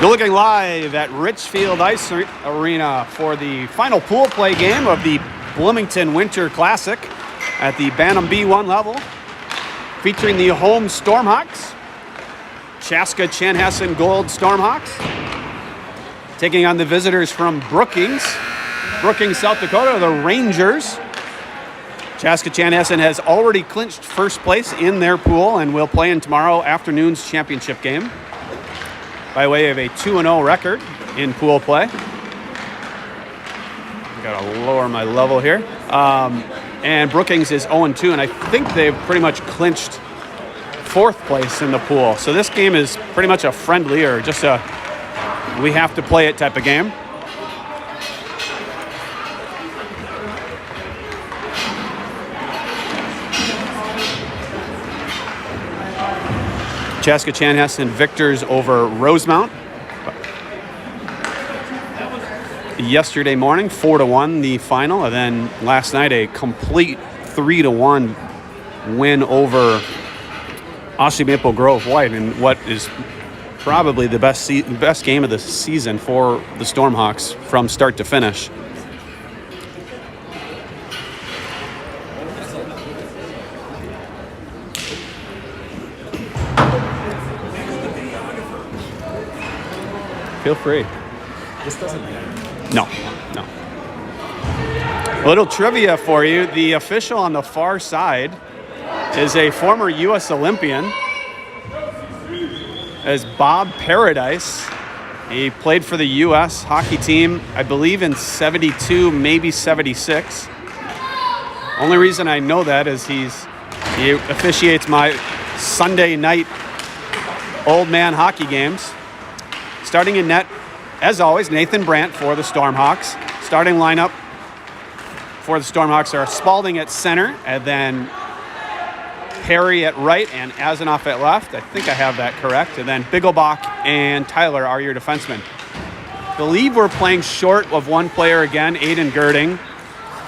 You're looking live at Richfield Ice Arena for the final pool play game of the Bloomington Winter Classic at the Bantam B1 level, featuring the home Stormhawks, Chaska-Chanhassen Gold Stormhawks, taking on the visitors from Brookings, South Dakota, the Rangers. Chaska-Chanhassen has already clinched first place in their pool and will play in tomorrow afternoon's championship game by way of a 2-0 record in pool play. Gotta lower my level here. And Brookings is 0-2, and I think they've pretty much clinched fourth place in the pool. So this game is pretty much a friendly, or just a we have to play it type of game. Chaska-Chanhassen victors over Rosemount yesterday morning, 4-1 the final, and then last night a complete 3-1 win over Ossie Maple Grove White in what is probably the best game of the season for the Stormhawks from start to finish. Feel free. This doesn't matter. No. A little trivia for you. The official on the far side is a former U.S. Olympian, as Bob Paradise. He played for the U.S. hockey team, I believe, in 72, maybe 76. Only reason I know that is he officiates my Sunday night old man hockey games. Starting in net, as always, Nathan Brandt for the Stormhawks. Starting lineup for the Stormhawks are Spalding at center, and then Perry at right and Azanoff at left. I think I have that correct. And then Bigglebach and Tyler are your defensemen. I believe we're playing short of one player again, Aiden Girding.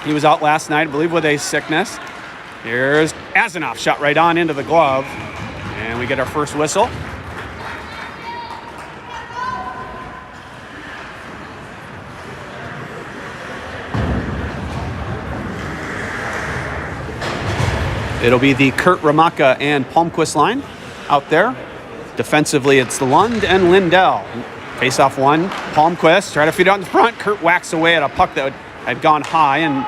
He was out last night, I believe, with a sickness. Here's Azanoff, shot right on into the glove. And we get our first whistle. It'll be the Kurt Ramaka and Palmquist line out there. Defensively, it's Lund and Lindell. Face off one. Palmquist try to feed out in front. Kurt whacks away at a puck that had gone high and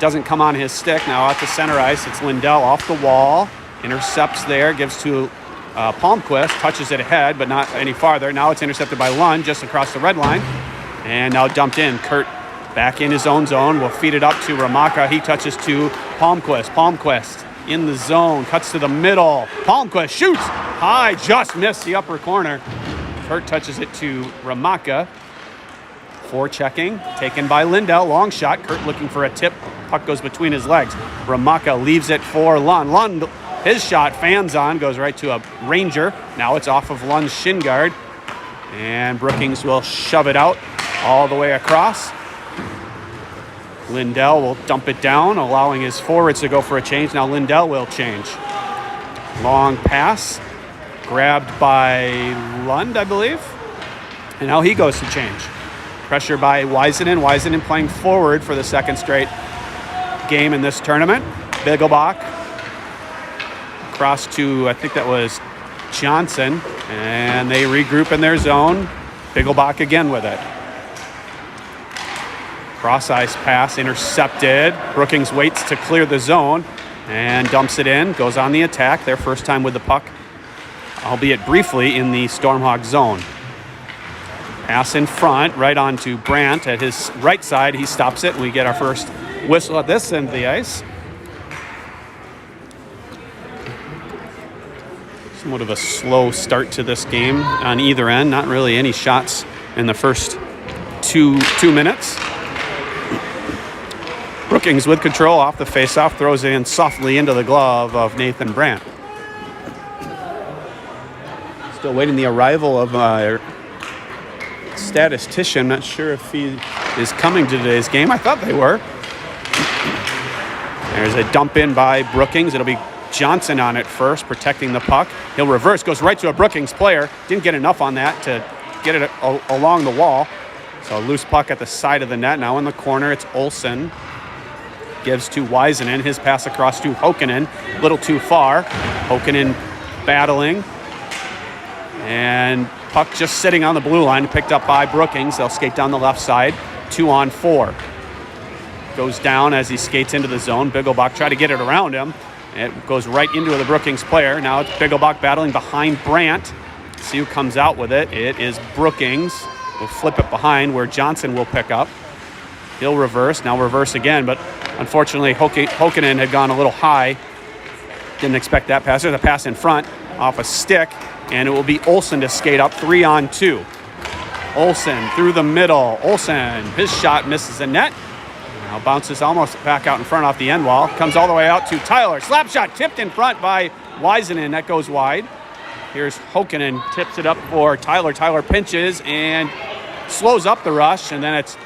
doesn't come on his stick. Now at the center ice, it's Lindell off the wall. Intercepts there, gives to Palmquist. Touches it ahead, but not any farther. Now it's intercepted by Lund just across the red line. And now dumped in. Kurt back in his own zone. Will feed it up to Ramaka. He touches to Palmquist. Palmquist in the zone, cuts to the middle. Palmquist shoots high, just missed the upper corner. Kurt touches it to Ramaka. Forechecking, taken by Lindell. Long shot. Kurt looking for a tip. Puck goes between his legs. Ramaka leaves it for Lund. Lund, his shot fans on, goes right to a Ranger. Now it's off of Lund's shin guard. And Brookings will shove it out all the way across. Lindell will dump it down, allowing his forwards to go for a change. Now Lindell will change. Long pass, grabbed by Lund, I believe. And now he goes to change. Pressure by Weisenen. Weisenen playing forward for the second straight game in this tournament. Bigglebach across to, I think that was Johnson. And they regroup in their zone. Bigglebach again with it. Cross-ice pass intercepted. Brookings waits to clear the zone and dumps it in. Goes on the attack. Their first time with the puck, albeit briefly, in the Stormhawk zone. Pass in front, right on to Brandt at his right side. He stops it, and we get our first whistle at this end of the ice. Somewhat of a slow start to this game on either end. Not really any shots in the first two minutes. Brookings with control off the faceoff, throws it in softly into the glove of Nathan Brandt. Still waiting the arrival of a statistician. Not sure if he is coming to today's game. I thought they were. There's a dump in by Brookings. It'll be Johnson on it first, protecting the puck. He'll reverse, goes right to a Brookings player. Didn't get enough on that to get it along the wall. So a loose puck at the side of the net. Now in the corner, it's Olsen. Gives to Wiseman. His pass across to Hokanen. A little too far. Hokanen battling. And puck just sitting on the blue line, picked up by Brookings. They'll skate down the left side. 2-on-4. Goes down as he skates into the zone. Bigglebach tried to get it around him. It goes right into the Brookings player. Now it's Bigglebach battling behind Brandt. See who comes out with it. It is Brookings. We'll flip it behind where Johnson will pick up. He'll reverse. Now reverse again, but unfortunately Hokanen had gone a little high. Didn't expect that pass. There's a pass in front off a stick, and it will be Olsen to skate up 3-on-2. Olsen through the middle. Olsen, his shot misses the net. Now bounces almost back out in front off the end wall. Comes all the way out to Tyler. Slap shot tipped in front by Wiseman. That goes wide. Here's Hokanen, tips it up for Tyler. Tyler pinches and slows up the rush, and then it's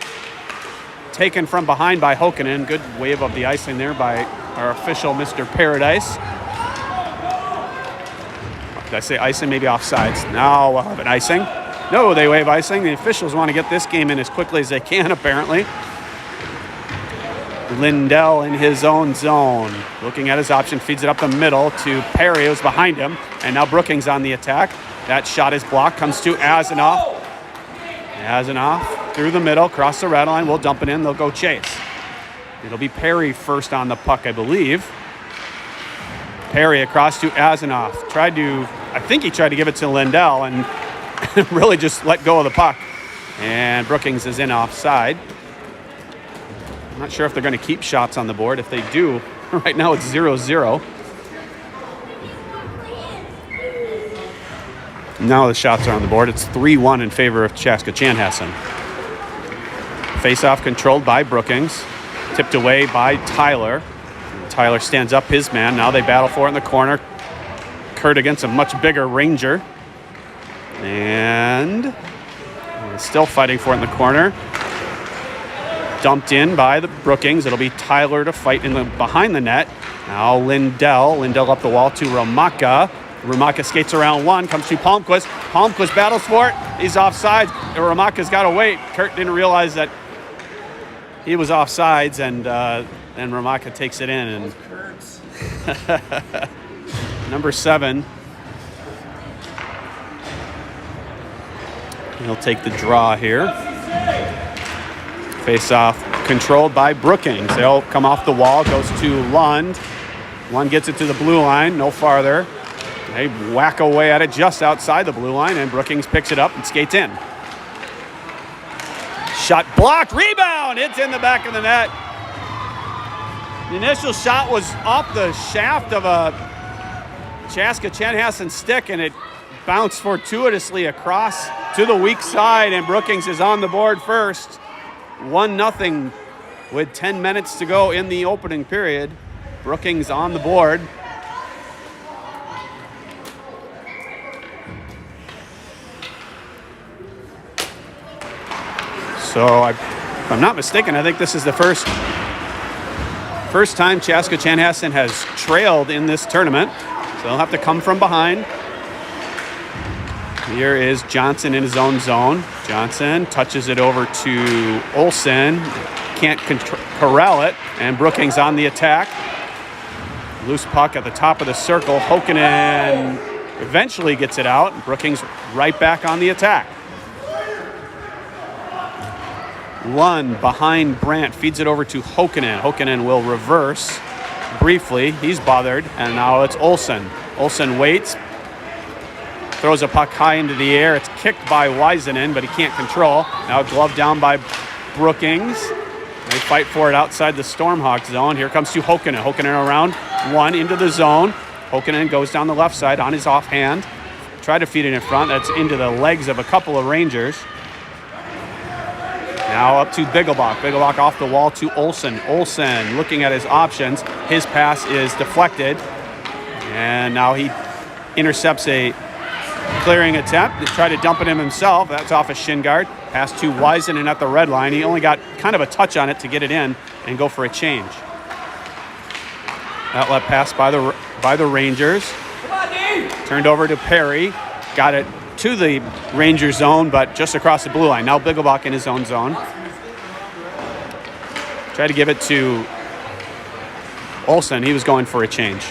taken from behind by Hokanen. Good wave of the icing there by our official, Mr. Paradise. Did I say icing? Maybe offsides. Now we'll have an icing. No, they wave icing. The officials want to get this game in as quickly as they can, apparently. Lindell in his own zone. Looking at his option, feeds it up the middle to Perry, who's behind him. And now Brookings on the attack. That shot is blocked, comes to Azanoff. Azanoff through the middle, across the red line. We'll dump it in, they'll go chase. It'll be Perry first on the puck, I believe. Perry across to Azanoff. I think he tried to give it to Lindell and really just let go of the puck. And Brookings is in offside. I'm not sure if they're going to keep shots on the board. If they do, right now it's 0-0. Now the shots are on the board. It's 3-1 in favor of Chaska Chanhassen. Face-off controlled by Brookings. Tipped away by Tyler. Tyler stands up his man. Now they battle for it in the corner. Kurt against a much bigger Ranger. And still fighting for it in the corner. Dumped in by the Brookings. It'll be Tyler to fight behind the net. Now Lindell up the wall to Ramaka. Ramaka skates around one, comes to Palmquist. Palmquist battles for it. He's offsides. Ramaka's got to wait. Kurt didn't realize that he was offsides, and Ramaka takes it in. And number 7. He'll take the draw here. Face-off controlled by Brookings. They'll come off the wall, goes to Lund. Lund gets it to the blue line, no farther. They whack away at it just outside the blue line, and Brookings picks it up and skates in. Shot blocked, rebound! It's in the back of the net. The initial shot was off the shaft of a Chaska Chanhassen stick, and it bounced fortuitously across to the weak side, and Brookings is on the board first. 1-0 with 10 minutes to go in the opening period. Brookings on the board. So if I'm not mistaken, I think this is the first time Chaska Chanhassen has trailed in this tournament. So they'll have to come from behind. Here is Johnson in his own zone. Johnson touches it over to Olsen. Can't corral it. And Brookings on the attack. Loose puck at the top of the circle. Hokanen eventually gets it out. Brookings right back on the attack. Lund behind Brandt feeds it over to Hokanen. Hokanen will reverse briefly. He's bothered. And now it's Olsen. Olsen waits. Throws a puck high into the air. It's kicked by Wiseman, but he can't control. Now glove down by Brookings. They fight for it outside the Stormhawks zone. Here comes to Hokanen. Hokanen around one into the zone. Hokanen goes down the left side on his offhand. Try to feed it in front. That's into the legs of a couple of Rangers. Now up to Bigglebach. Bigglebach off the wall to Olsen. Olsen looking at his options. His pass is deflected. And now he intercepts a clearing attempt to try to dump it in himself. That's off a shin guard. Pass to Wiseman at the red line. He only got kind of a touch on it to get it in and go for a change. Outlet pass by the Rangers. Turned over to Perry. Got it to the Ranger zone, but just across the blue line. Now Bigglebach in his own zone. Try to give it to Olsen. He was going for a change.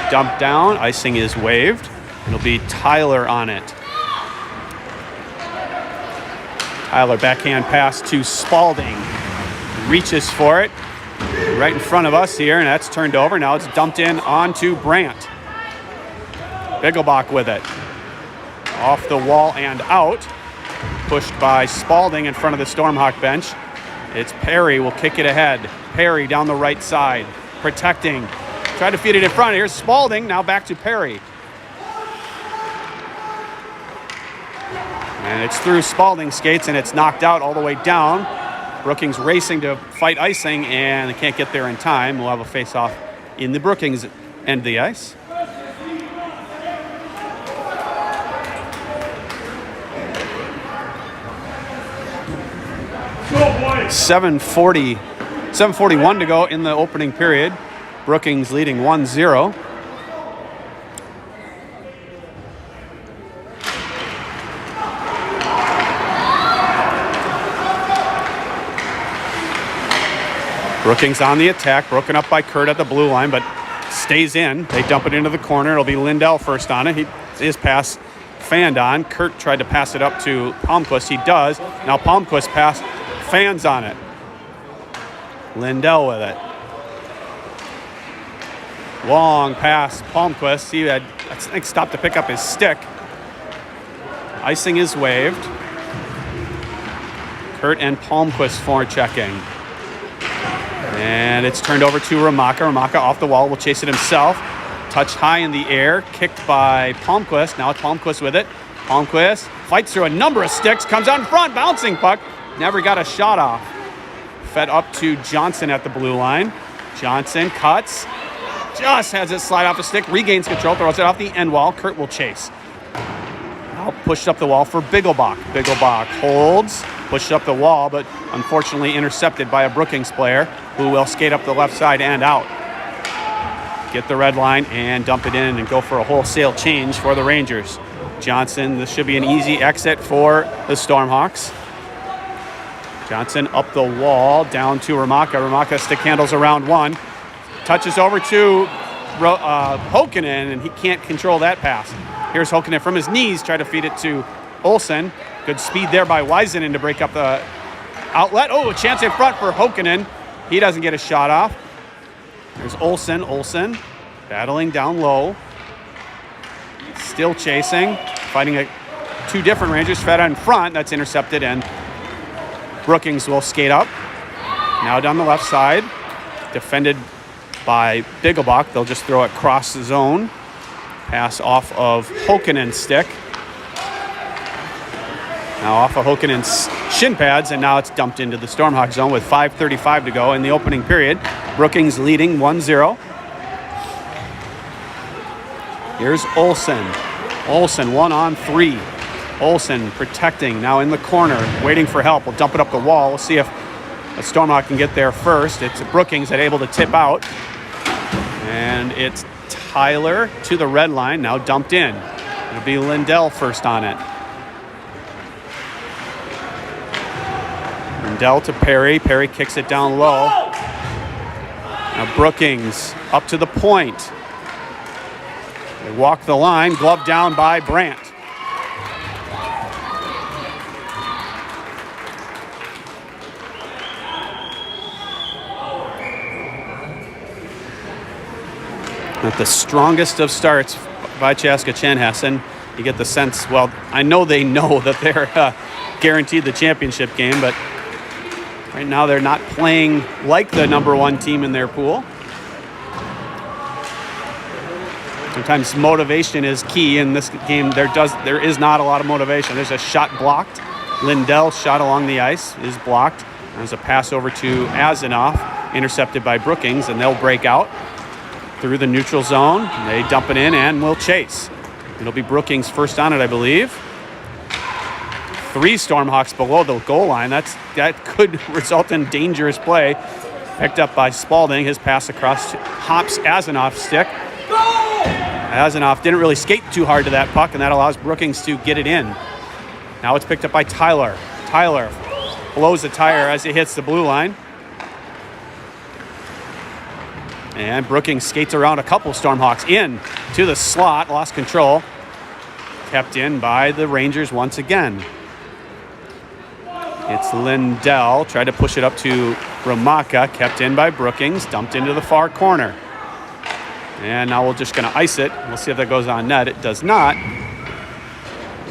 Dumped down. Icing is waived. It'll be Tyler on it. Tyler, backhand pass to Spalding. Reaches for it. Right in front of us here, and that's turned over. Now it's dumped in onto Brandt. Bigglebach with it. Off the wall and out. Pushed by Spalding in front of the Stormhawk bench. It's Perry will kick it ahead. Perry down the right side. Protecting. Try to feed it in front. Here's Spalding. Now back to Perry. And it's through Spalding's skates, and it's knocked out all the way down. Brookings racing to fight icing, and they can't get there in time. We'll have a face-off in the Brookings end of the ice. $7:41 to go in the opening period. Brookings leading 1-0. Brookings on the attack, broken up by Kurt at the blue line, but stays in. They dump it into the corner. It'll be Lindell first on it. His pass fanned on. Kurt tried to pass it up to Palmquist. He does. Now Palmquist fans on it. Lindell with it. Long pass. Palmquist. He had, I think, stopped to pick up his stick. Icing is waived. Kurt and Palmquist forechecking. And it's turned over to Ramaka. Ramaka off the wall, will chase it himself. Touched high in the air, kicked by Palmquist. Now it's Palmquist with it. Palmquist fights through a number of sticks, comes out in front, bouncing puck. Never got a shot off. Fed up to Johnson at the blue line. Johnson cuts, just has it slide off the stick, regains control, throws it off the end wall. Kurt will chase. Now pushed up the wall for Bigglebach. Bigglebach holds, pushed up the wall, but unfortunately intercepted by a Brookings player who will skate up the left side and out. Get the red line and dump it in and go for a wholesale change for the Rangers. Johnson, this should be an easy exit for the Stormhawks. Johnson up the wall, down to Ramaka. Ramaka stick handles around one. Touches over to Hokkinen, and he can't control that pass. Here's Hokkinen from his knees, try to feed it to Olsen. Good speed there by Weisenen to break up the outlet. Oh, a chance in front for Hokkinen. He doesn't get a shot off. There's Olsen. Olsen battling down low. Still chasing. Fighting two different Rangers. Fed in front. That's intercepted, and Brookings will skate up. Now down the left side. Defended by Bigglebach. They'll just throw it across the zone. Pass off of Hokkinen's stick. Now off of Hokkinen's shin pads, and now it's dumped into the Stormhawk zone with 5:35 to go in the opening period. Brookings leading 1-0. Here's Olsen. Olsen 1-on-3. Olsen protecting, now in the corner, waiting for help. We'll dump it up the wall. We'll see if a Stormhawk can get there first. It's Brookings that able to tip out. And it's Tyler to the red line, now dumped in. It'll be Lindell first on it. Lindell to Perry. Perry kicks it down low. Now Brookings up to the point. They walk the line, glove down by Brandt. At the strongest of starts by Chaska Chanhassen, you get the sense, well, I know they know that they're guaranteed the championship game, but right now they're not playing like the number one team in their pool. Sometimes motivation is key. In this game, there is not a lot of motivation. There's a shot blocked. Lindell's shot along the ice is blocked. There's a pass over to Azanoff, intercepted by Brookings, and they'll break out through the neutral zone. They dump it in and will chase. It'll be Brookings first on it, I believe. 3 Stormhawks below the goal line. That could result in dangerous play. Picked up by Spalding. His pass across hops Azanoff's stick. Azanoff didn't really skate too hard to that puck, and that allows Brookings to get it in. Now it's picked up by Tyler. Tyler blows the tire as he hits the blue line. And Brookings skates around a couple Stormhawks in to the slot, lost control. Kept in by the Rangers once again. It's Lindell, tried to push it up to Ramaka, kept in by Brookings, dumped into the far corner. And now we're just going to ice it. We'll see if that goes on net. It does not.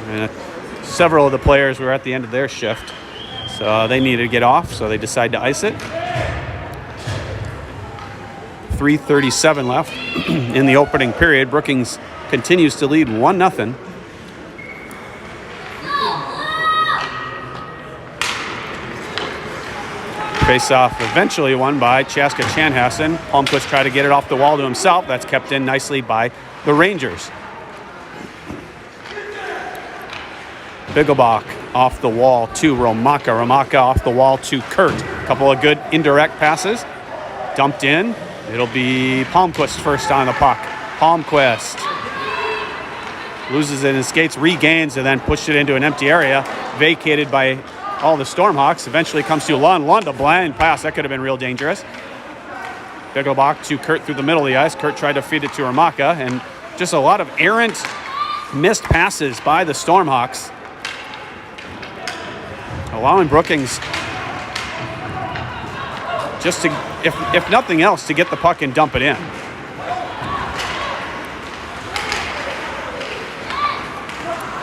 And several of the players were at the end of their shift, so they needed to get off, so they decide to ice it. 3:37 left in the opening period. Brookings continues to lead 1-0. Face-off eventually won by Chaska Chanhassen. Palmquist tried to get it off the wall to himself. That's kept in nicely by the Rangers. Bigglebach off the wall to Ramaka. Ramaka off the wall to Kurt. A couple of good indirect passes. Dumped in. It'll be Palmquist first on the puck. Palmquist loses it in skates, regains, and then pushed it into an empty area, vacated by all the Stormhawks. Eventually comes to Lund. Lund, a blind pass. That could have been real dangerous. Bigglebach to Kurt through the middle of the ice. Kurt tried to feed it to Ramaka, and just a lot of errant missed passes by the Stormhawks, allowing Brookings just to, if nothing else, to get the puck and dump it in.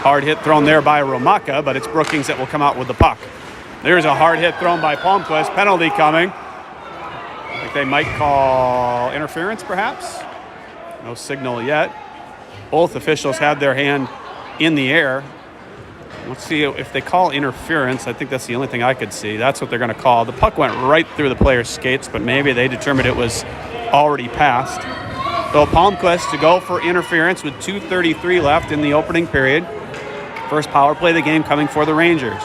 Hard hit thrown there by Ramaka, but it's Brookings that will come out with the puck. There's a hard hit thrown by Palmquist. Penalty coming. I think they might call interference, perhaps. No signal yet. Both officials had their hand in the air. Let's see if they call interference. I think that's the only thing I could see. That's what they're going to call. The puck went right through the player's skates, but maybe they determined it was already passed. So Palmquist to go for interference with 2:33 left in the opening period. First power play of the game coming for the Rangers.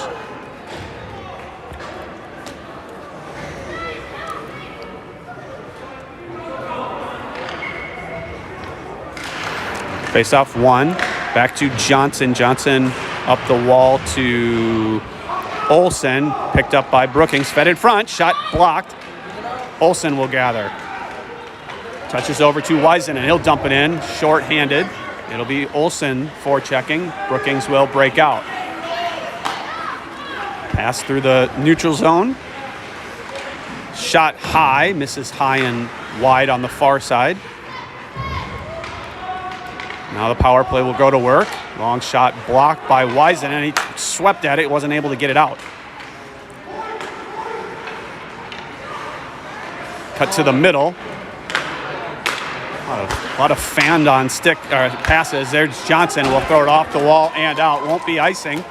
Face-off one. Back to Johnson. Johnson up the wall to Olsen. Picked up by Brookings. Fed in front. Shot blocked. Olsen will gather. Touches over to Wiesen, and he'll dump it in. Short-handed. It'll be Olsen forechecking. Brookings will break out. Pass through the neutral zone. Shot high. Misses high and wide on the far side. Now the power play will go to work. Long shot blocked by Wiesen, and he swept at it. Wasn't able to get it out. Cut to the middle. A lot of fanned on stick passes. There's Johnson. Will throw it off the wall and out. Won't be icing.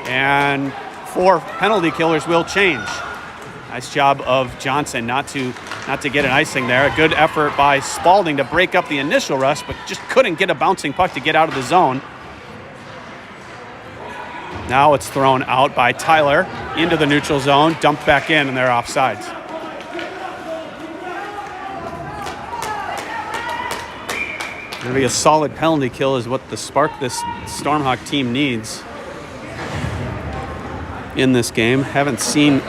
And 4 penalty killers will change. Nice job of Johnson not to get an icing there. A good effort by Spalding to break up the initial rush, but just couldn't get a bouncing puck to get out of the zone. Now it's thrown out by Tyler into the neutral zone, dumped back in, and they're offsides. Going to be a solid penalty kill is what the spark this Stormhawk team needs in this game. Haven't seen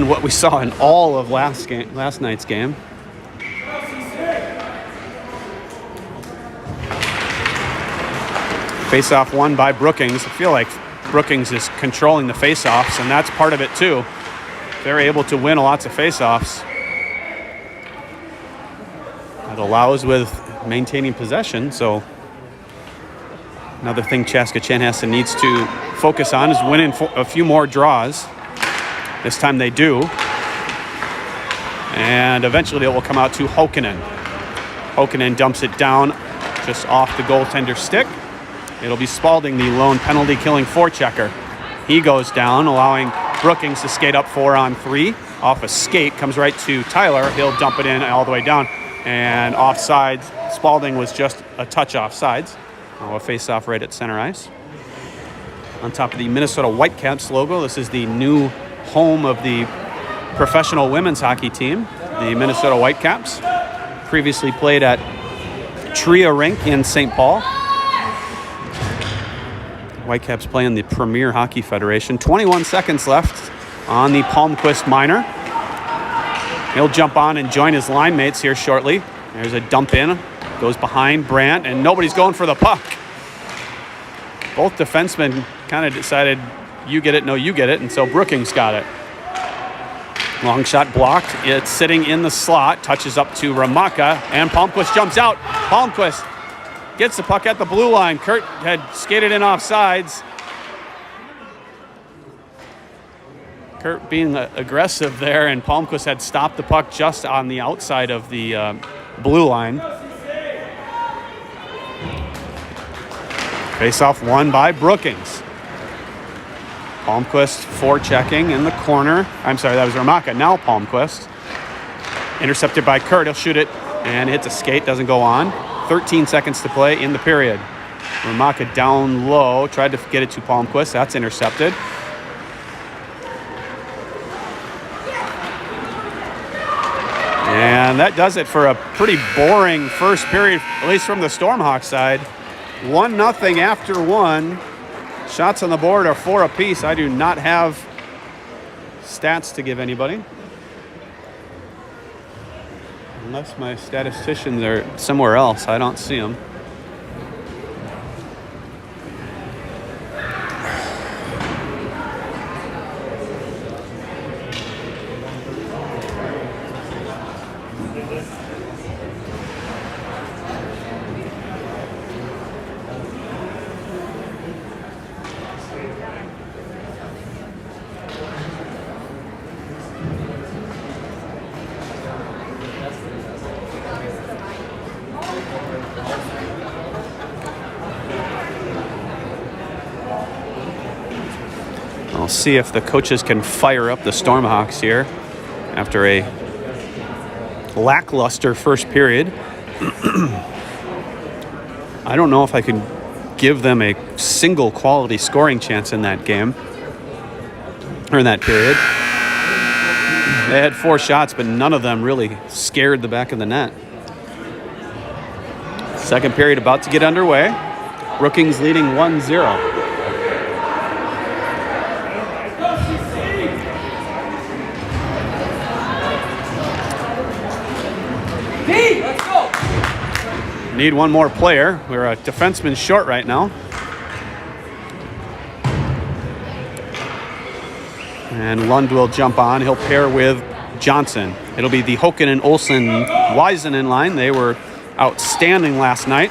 what we saw in all of last night's game. Face-off won by Brookings. I feel like Brookings is controlling the face-offs, and that's part of it too. They're able to win lots of face-offs. That allows with maintaining possession, so another thing Chaska Chanhassen needs to focus on is winning a few more draws. This time they do. And eventually it will come out to Hokkinen. Hokkinen dumps it down just off the goaltender's stick. It'll be Spalding, the lone penalty-killing forechecker. He goes down, allowing Brookings to skate up 4-on-3. Off a skate, comes right to Tyler. He'll dump it in all the way down. And offsides, Spalding was just a touch offsides. A face-off right at center ice. On top of the Minnesota Whitecaps logo, this is the new home of the professional women's hockey team, the Minnesota Whitecaps. Previously played at Tria Rink in St. Paul. Whitecaps playing the Premier Hockey Federation. 21 seconds left on the Palmquist minor. He'll jump on and join his line mates here shortly. There's a dump in. Goes behind Brandt, and nobody's going for the puck. Both defensemen kind of decided, you get it, no, you get it, and so Brookings got it. Long shot blocked. It's sitting in the slot. Touches up to Ramaka, and Palmquist jumps out. Palmquist gets the puck at the blue line. Kurt had skated in off sides. Kurt being aggressive there, and Palmquist had stopped the puck just on the outside of the blue line. Face-off won by Brookings. Palmquist forechecking in the corner. I'm sorry, that was Ramaka. Now Palmquist. Intercepted by Kurt. He'll shoot it, and hits a skate. Doesn't go on. 13 seconds to play in the period. Ramaka down low. Tried to get it to Palmquist. That's intercepted. And that does it for a pretty boring first period, at least from the Stormhawks side. 1-0 after one. Shots on the board are 4 apiece. I do not have stats to give anybody. Unless my statisticians are somewhere else. I don't see them. We'll see if the coaches can fire up the Stormhawks here after a lackluster first period. I don't know if I can give them a single quality scoring chance in that game, or in that period. They had 4 shots, but none of them really scared the back of the net. Second period about to get underway. Brookings leading 1-0. Need one more player. We're a defenseman short right now. And Lund will jump on. He'll pair with Johnson. It'll be the Hokkinen, Olsen, Weisenen line. They were outstanding last night.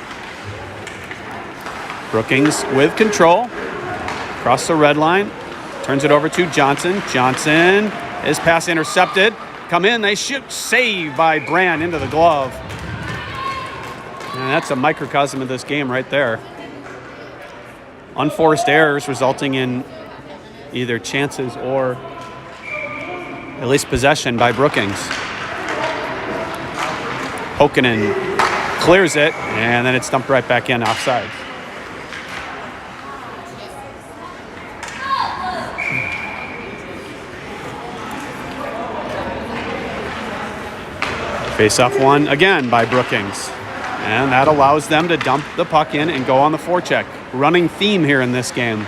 Brookings with control. Across the red line. Turns it over to Johnson. Johnson, his pass intercepted. Come in, they shoot. Save by Brand into the glove. And that's a microcosm of this game right there. Unforced errors resulting in either chances or at least possession by Brookings. Hokkinen clears it, and then it's dumped right back in offside. Face-off won again by Brookings. And that allows them to dump the puck in and go on the forecheck. Running theme here in this game.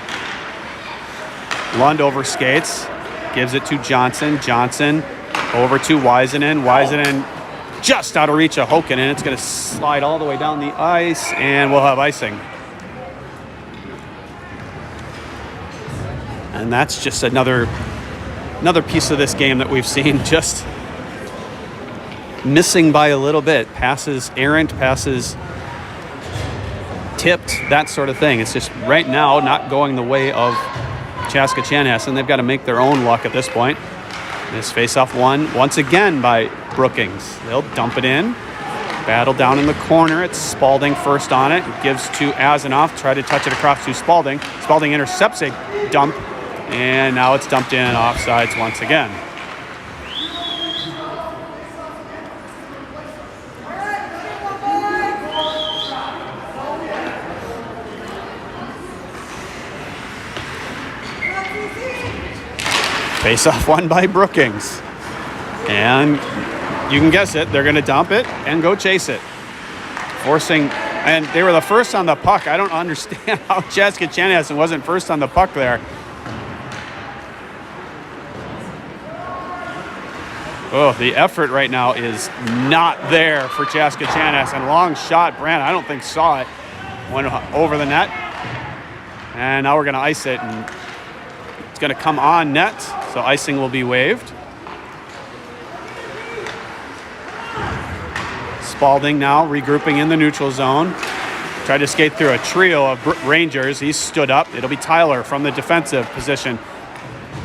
Lund overskates, gives it to Johnson. Johnson over to Weisenen. Weisenen just out of reach of Hokkinen. It's going to slide all the way down the ice, and we'll have icing. And that's just another piece of this game that we've seen just missing by a little bit. Passes errant, passes tipped, that sort of thing. It's just right now not going the way of Chaska Chanhassen. They've got to make their own luck at this point. This face-off won once again by Brookings. They'll dump it in. Battle down in the corner. It's Spalding first on it. It gives to Azanoff. Try to touch it across to Spalding. Spalding intercepts a dump, and now it's dumped in offsides once again. Face-off won by Brookings. And you can guess it, they're going to dump it and go chase it. forcing, and they were the first on the puck. I don't understand how Chaska Chanhassen wasn't first on the puck there. Oh, the effort right now is not there for Chaska Chanhassen. Long shot, Brant, I don't think saw it. Went over the net. And now we're going to ice it, and it's going to come on net, so icing will be waived. Spalding now regrouping in the neutral zone. Tried to skate through a trio of Rangers. He stood up. It'll be Tyler from the defensive position.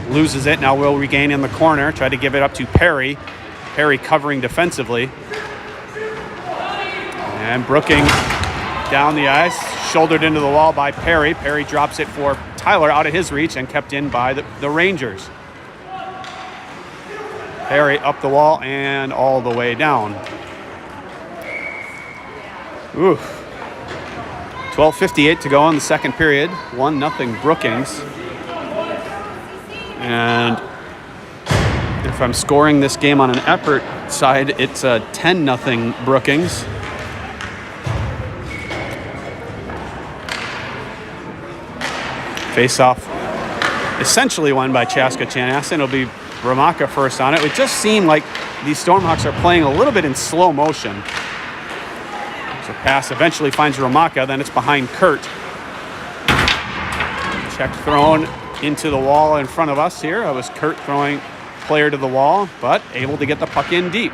Loses it. Now will regain in the corner. Tried to give it up to Perry. Perry covering defensively. And Brookings down the ice. Shouldered into the wall by Perry. Perry drops it for Tyler out of his reach and kept in by the Rangers. Perry up the wall and all the way down. Ooh. 12:58 to go in the second period. 1-0 Brookings. And if I'm scoring this game on an effort side, it's a 10-0 Brookings. Face-off essentially won by Chaska Chanhassen. It'll be Ramaka first on it. It just seemed like these Stormhawks are playing a little bit in slow motion. So pass eventually finds Ramaka, then it's behind Kurt. Check thrown into the wall in front of us here. That was Kurt throwing player to the wall, but able to get the puck in deep.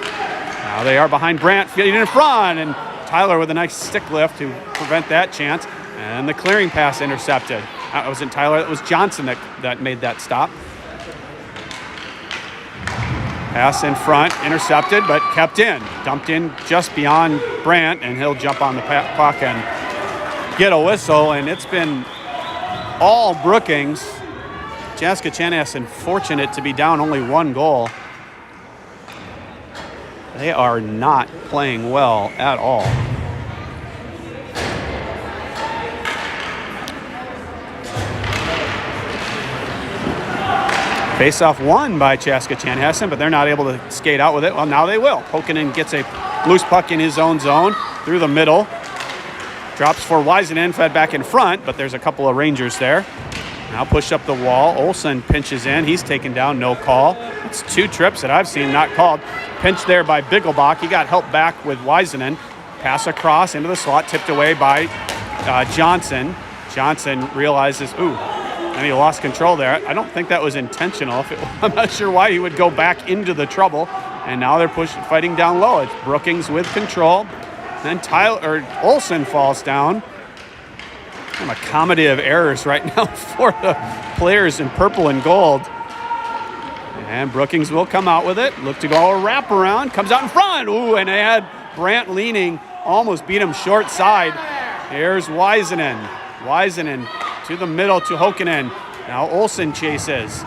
Now they are behind Brant, feeding in front, and Tyler with a nice stick lift to prevent that chance. And the clearing pass intercepted. That wasn't Tyler, it was Johnson that made that stop. Pass in front, intercepted, but kept in. Dumped in just beyond Brant, and he'll jump on the puck and get a whistle. And it's been all Brookings. Chaska Chanhassen fortunate to be down only 1 goal. They are not playing well at all. Face-off won by Chaska Chanhassen, but they're not able to skate out with it. Well, now they will. Pokinen gets a loose puck in his own zone through the middle. Drops for Wiseman, fed back in front, but there's a couple of Rangers there. Now push up the wall. Olsen pinches in. He's taken down, no call. It's 2 trips that I've seen not called. Pinch there by Biggelbach. He got help back with Wiseman. Pass across into the slot, tipped away by Johnson. Johnson realizes, and he lost control there. I don't think that was intentional. I'm not sure why he would go back into the trouble. And now they're fighting down low. It's Brookings with control. Then Olsen falls down. Some accommodative errors right now for the players in purple and gold. And Brookings will come out with it. Look to go a wraparound. Comes out in front. And they had Brant leaning. Almost beat him short side. Here's Wiseman. Wiseman to the middle to Hokinen. Now Olsen chases.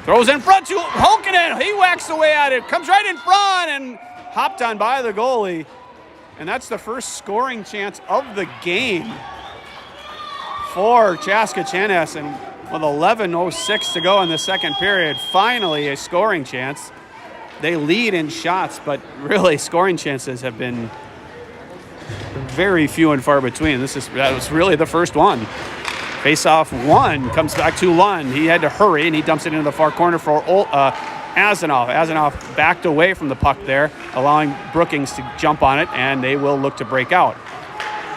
Throws in front to Hokinen. He whacks away at it. Comes right in front and hopped on by the goalie. And that's the first scoring chance of the game for Chaska Chanhassen with 11:06 to go in the second period. Finally a scoring chance. They lead in shots, but really scoring chances have been very few and far between. That was really the first one. Face-off one comes back to Lund. He had to hurry, and he dumps it into the far corner for Azanoff. Azanoff backed away from the puck there, allowing Brookings to jump on it, and they will look to break out.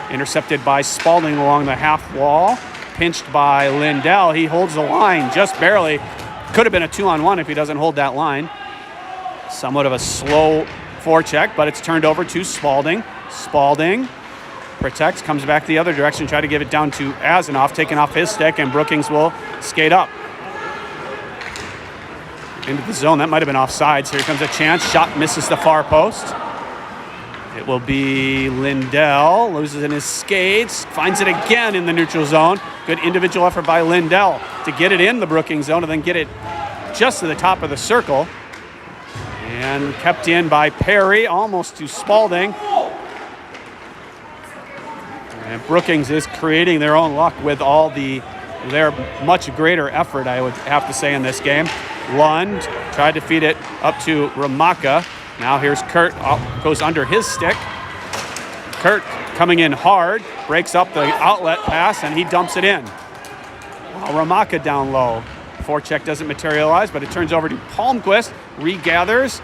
Intercepted by Spalding along the half wall. Pinched by Lindell. He holds the line just barely. Could have been a 2-on-1 if he doesn't hold that line. Somewhat of a slow forecheck, but it's turned over to Spalding. Spalding protects, comes back the other direction, try to give it down to Azanoff, taking off his stick, and Brookings will skate up into the zone. That might have been offsides. Here comes a chance. Shot misses the far post. It will be Lindell. Loses in his skates. Finds it again in the neutral zone. Good individual effort by Lindell to get it in the Brookings zone and then get it just to the top of the circle. And kept in by Perry, almost to Spalding. And Brookings is creating their own luck with all their much greater effort, I would have to say, in this game. Lund tried to feed it up to Ramaka. Now here's Kurt, goes under his stick. Kurt coming in hard, breaks up the outlet pass, and he dumps it in. Ramaka down low. Forecheck doesn't materialize, but it turns over to Palmquist, regathers.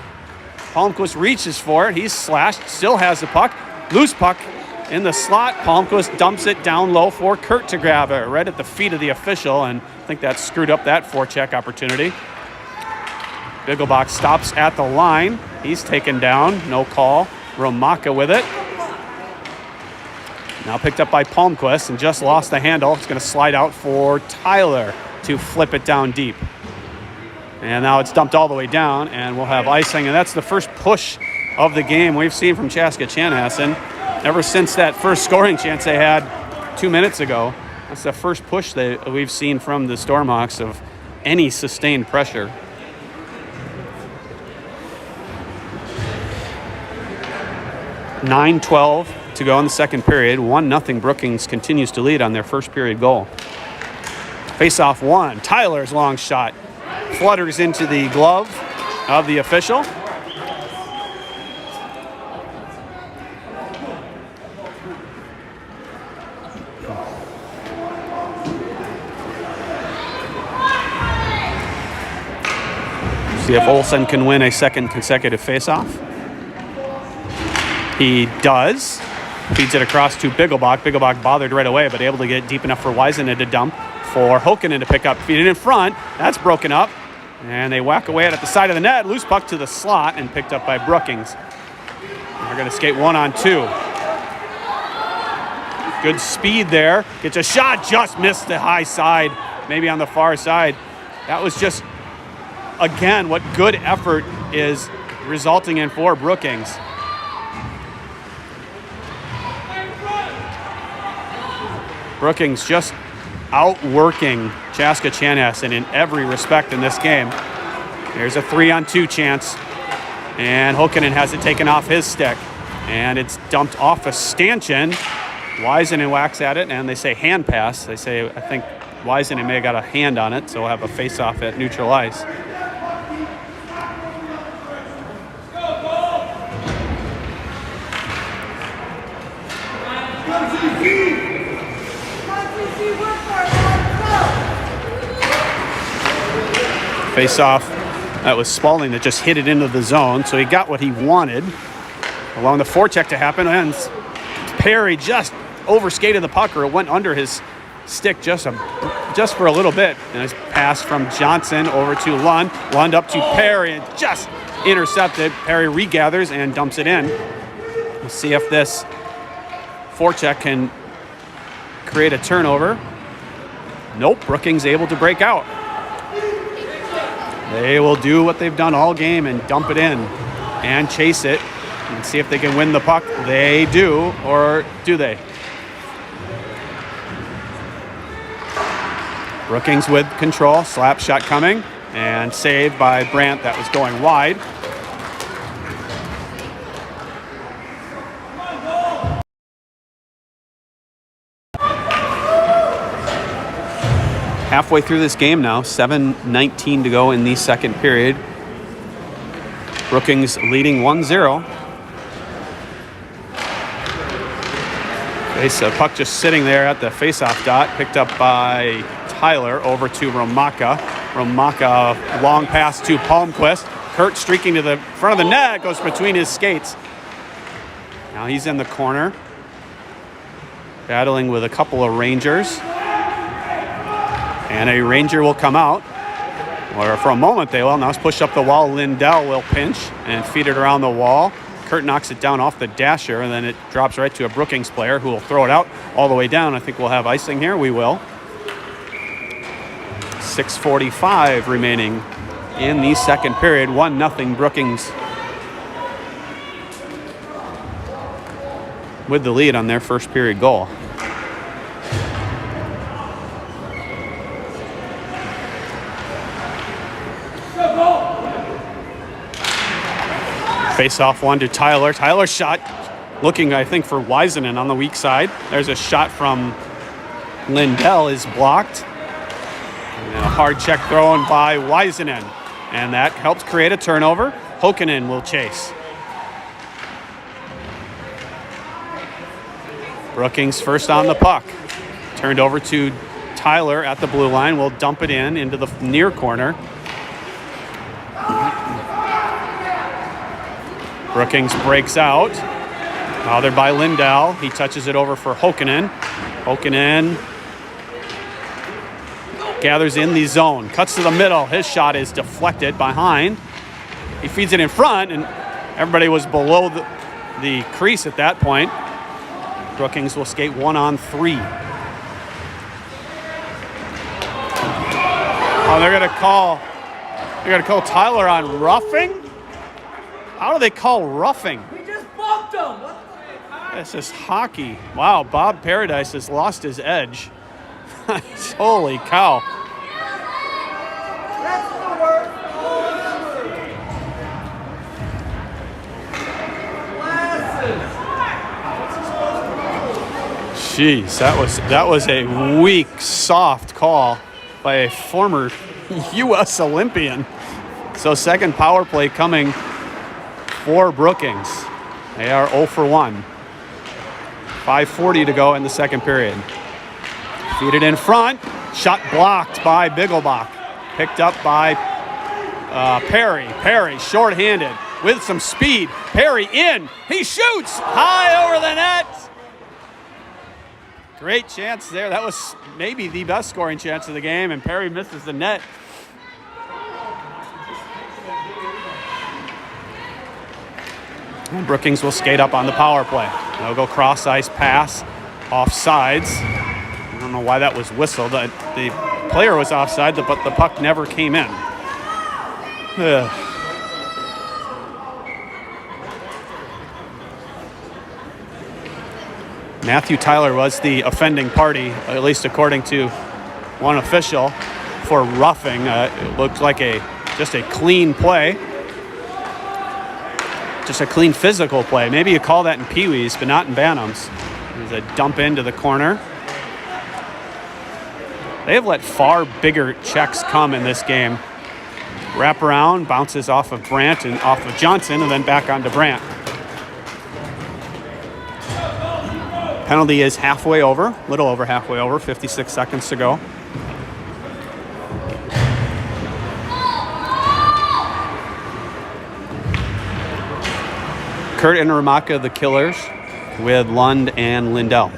Palmquist reaches for it, he's slashed, still has the puck. Loose puck in the slot. Palmquist dumps it down low for Kurt to grab it, right at the feet of the official, and I think that screwed up that forecheck opportunity. Bigglebach stops at the line. He's taken down, no call. Ramaka with it. Now picked up by Palmquist and just lost the handle. It's going to slide out for Tyler to flip it down deep. And now it's dumped all the way down, and we'll have icing. And that's the first push of the game we've seen from Chaska Chanhassen ever since that first scoring chance they had 2 minutes ago. That's the first push that we've seen from the Stormhawks of any sustained pressure. .9:12 to go in the second period. 1-0 Brookings continues to lead on their first period goal. Face-off one. Tyler's long shot flutters into the glove of the official. See if Olsen can win a second consecutive face-off. He does. Feeds it across to Bigglebach. Bigglebach bothered right away, but able to get deep enough for Weisenen to dump. For Hokkinen to pick up. Feed it in front. That's broken up. And they whack away at the side of the net. Loose puck to the slot and picked up by Brookings. They're going to skate 1-on-2. Good speed there. Gets a shot. Just missed the high side. Maybe on the far side. That was just, again, what good effort is resulting in for Brookings. Brookings just outworking Chaska Chanhassen in every respect in this game. There's a 3-on-2 chance, and Hokkinen has it taken off his stick, and it's dumped off a stanchion. Weisenen whacks at it, and they say hand pass. They say, I think Weisenen may have got a hand on it, so we'll have a face-off at neutral ice. Face-off, that was Spalding that just hit it into the zone, so he got what he wanted. Allowing the forecheck to happen, and Perry just overskated the puck, or it went under his stick just for a little bit. And it's passed from Johnson over to Lund. Lund up to Perry, and just intercepted. Perry regathers and dumps it in. We'll see if this forecheck can create a turnover. Nope, Brookings able to break out. They will do what they've done all game and dump it in and chase it and see if they can win the puck. They do, or do they? Brookings with control, slap shot coming, and saved by Brandt. That was going wide. Halfway through this game now, 7:19 to go in the second period. Brookings leading 1-0. Puck just sitting there at the face-off dot, picked up by Tyler over to Ramaka. Ramaka, long pass to Palmquist. Kurt streaking to the front of the net, goes between his skates. Now he's in the corner, battling with a couple of Rangers. And a Ranger will come out, or for a moment they will. Now it's pushed up the wall. Lindell will pinch and feed it around the wall. Kurt knocks it down off the dasher, and then it drops right to a Brookings player who will throw it out all the way down. I think we'll have icing here. We will. 6:45 remaining in the second period. 1-0 Brookings with the lead on their first period goal. Face-off one to Tyler. Tyler's shot looking, I think, for Weisenen on the weak side. There's a shot from Lindell is blocked. And a hard check thrown by Weisenen. And that helps create a turnover. Hokkanen will chase. Brookings first on the puck. Turned over to Tyler at the blue line. Will dump it into the near corner. Brookings breaks out. Bothered by Lindell. He touches it over for Hokkanen. Hokkanen gathers in the zone. Cuts to the middle. His shot is deflected behind. He feeds it in front, and everybody was below the crease at that point. Brookings will skate 1-on-3. Oh, they're gonna call Tyler on roughing? How do they call roughing? We just bumped him! This is hockey. Wow, Bob Paradise has lost his edge. Holy cow. That's the word. Jeez, that was a weak, soft call by a former U.S. Olympian. So second power play coming for Brookings. They are 0 for 1. 5:40 to go in the second period. Feed it in front. Shot blocked by Bigglebach. Picked up by Perry. Perry shorthanded with some speed. Perry in. He shoots high over the net. Great chance there. That was maybe the best scoring chance of the game, and Perry misses the net. And Brookings will skate up on the power play. They'll go cross-ice pass, off sides. I don't know why that was whistled. The player was offside, but the puck never came in. Ugh. Matthew Tyler was the offending party, at least according to one official, for roughing. It looked like just a clean play. Just a clean physical play. Maybe you call that in Pee-wees, but not in Bantams. There's a dump into the corner. They have let far bigger checks come in this game. Wrap around, bounces off of Brandt and off of Johnson, and then back onto Brandt. Penalty is halfway over, little over halfway over, 56 seconds to go. Kurt and Ramaka, the killers, with Lund and Lindell.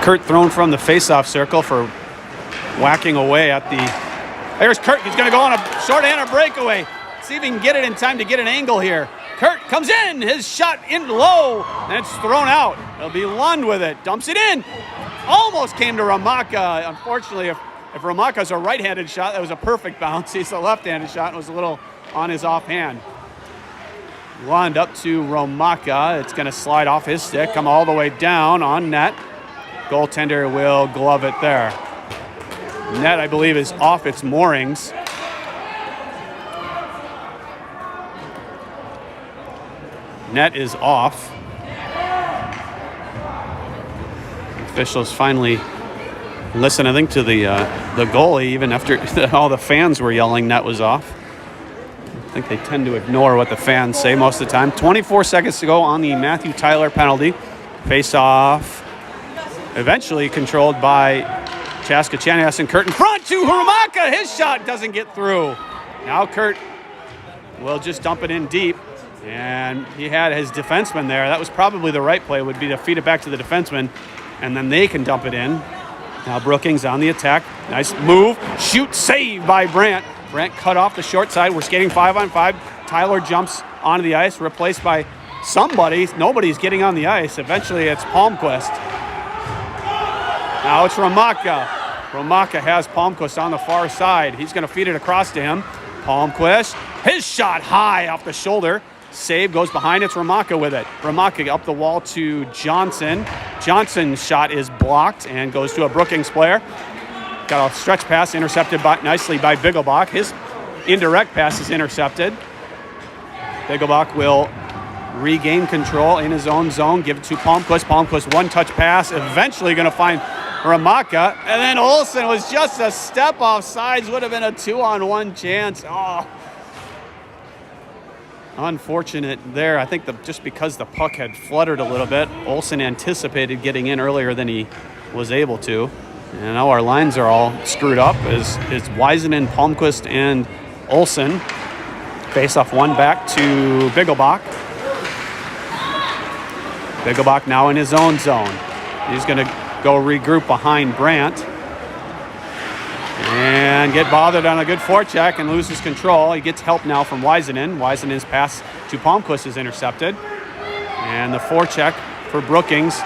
Kurt thrown from the face-off circle for whacking away at the... There's Kurt. He's going to go on a short-handed breakaway. See if he can get it in time to get an angle here. Kurt comes in. His shot in low, and it's thrown out. It'll be Lund with it. Dumps it in. Almost came to Ramaka. Unfortunately, if Ramaka's a right-handed shot, that was a perfect bounce. He's a left-handed shot and was a little on his offhand. Lund up to Ramaka. It's going to slide off his stick, come all the way down on net. Goaltender will glove it there. Net, I believe, is off its moorings. Net is off. Officials finally listen, I think, to the goalie, even after all the fans were yelling net was off. I think they tend to ignore what the fans say most of the time. 24 seconds to go on the Matthew Tyler penalty. Face-off, eventually controlled by Chaska Chanias, and Kurt in front to Ramaka. His shot doesn't get through. Now Kurt will just dump it in deep. And he had his defenseman there. That was probably the right play, would be to feed it back to the defenseman, and then they can dump it in. Now Brookings on the attack. Nice move. Shoot, save by Brandt. Brandt cut off the short side. We're skating 5-on-5. Tyler jumps onto the ice, replaced by somebody. Nobody's getting on the ice. Eventually it's Palmquist. Now it's Ramaka. Ramaka has Palmquist on the far side. He's going to feed it across to him. Palmquist. His shot high off the shoulder. Save goes behind. It's Ramaka with it. Ramaka up the wall to Johnson. Johnson's shot is blocked and goes to a Brookings player. Got a stretch pass intercepted nicely by Bigglebach. His indirect pass is intercepted. Bigglebach will regain control in his own zone. Give it to Palmquist. Palmquist one-touch pass. Eventually going to find Ramaka, and then Olsen was just a step off sides, would have been a 2-on-1 chance. Oh, unfortunate there. I think just because the puck had fluttered a little bit, Olsen anticipated getting in earlier than he was able to. And now our lines are all screwed up as Wiseman, Palmquist, and Olsen face off one back to Bigglebach. Bigglebach now in his own zone. He's going to go regroup behind Brandt and get bothered on a good forecheck and loses control. He gets help now from Wiseman. Wisenen's pass to Palmquist is intercepted. And the forecheck for Brookings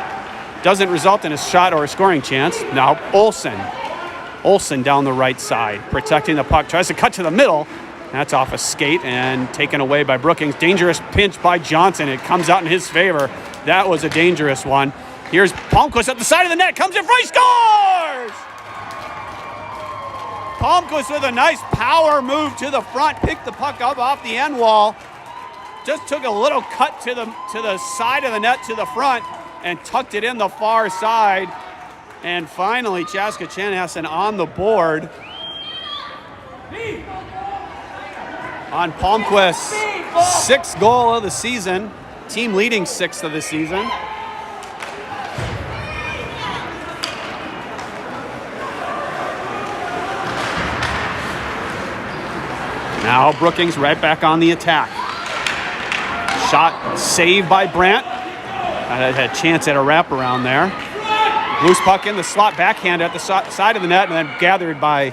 doesn't result in a shot or a scoring chance. Now Olsen down the right side, protecting the puck, tries to cut to the middle. That's off a skate and taken away by Brookings. Dangerous pinch by Johnson. It comes out in his favor. That was a dangerous one. Here's Palmquist at the side of the net, comes in front, he scores! Palmquist with a nice power move to the front, picked the puck up off the end wall, just took a little cut to the side of the net to the front and tucked it in the far side. And finally, Chaska Chanhassen on the board on Palmquist's 6th goal of the season, team leading 6th of the season. Now Brookings right back on the attack. Shot saved by Brandt. I had a chance at a wraparound there. Loose puck in the slot, backhand at the side of the net, and then gathered by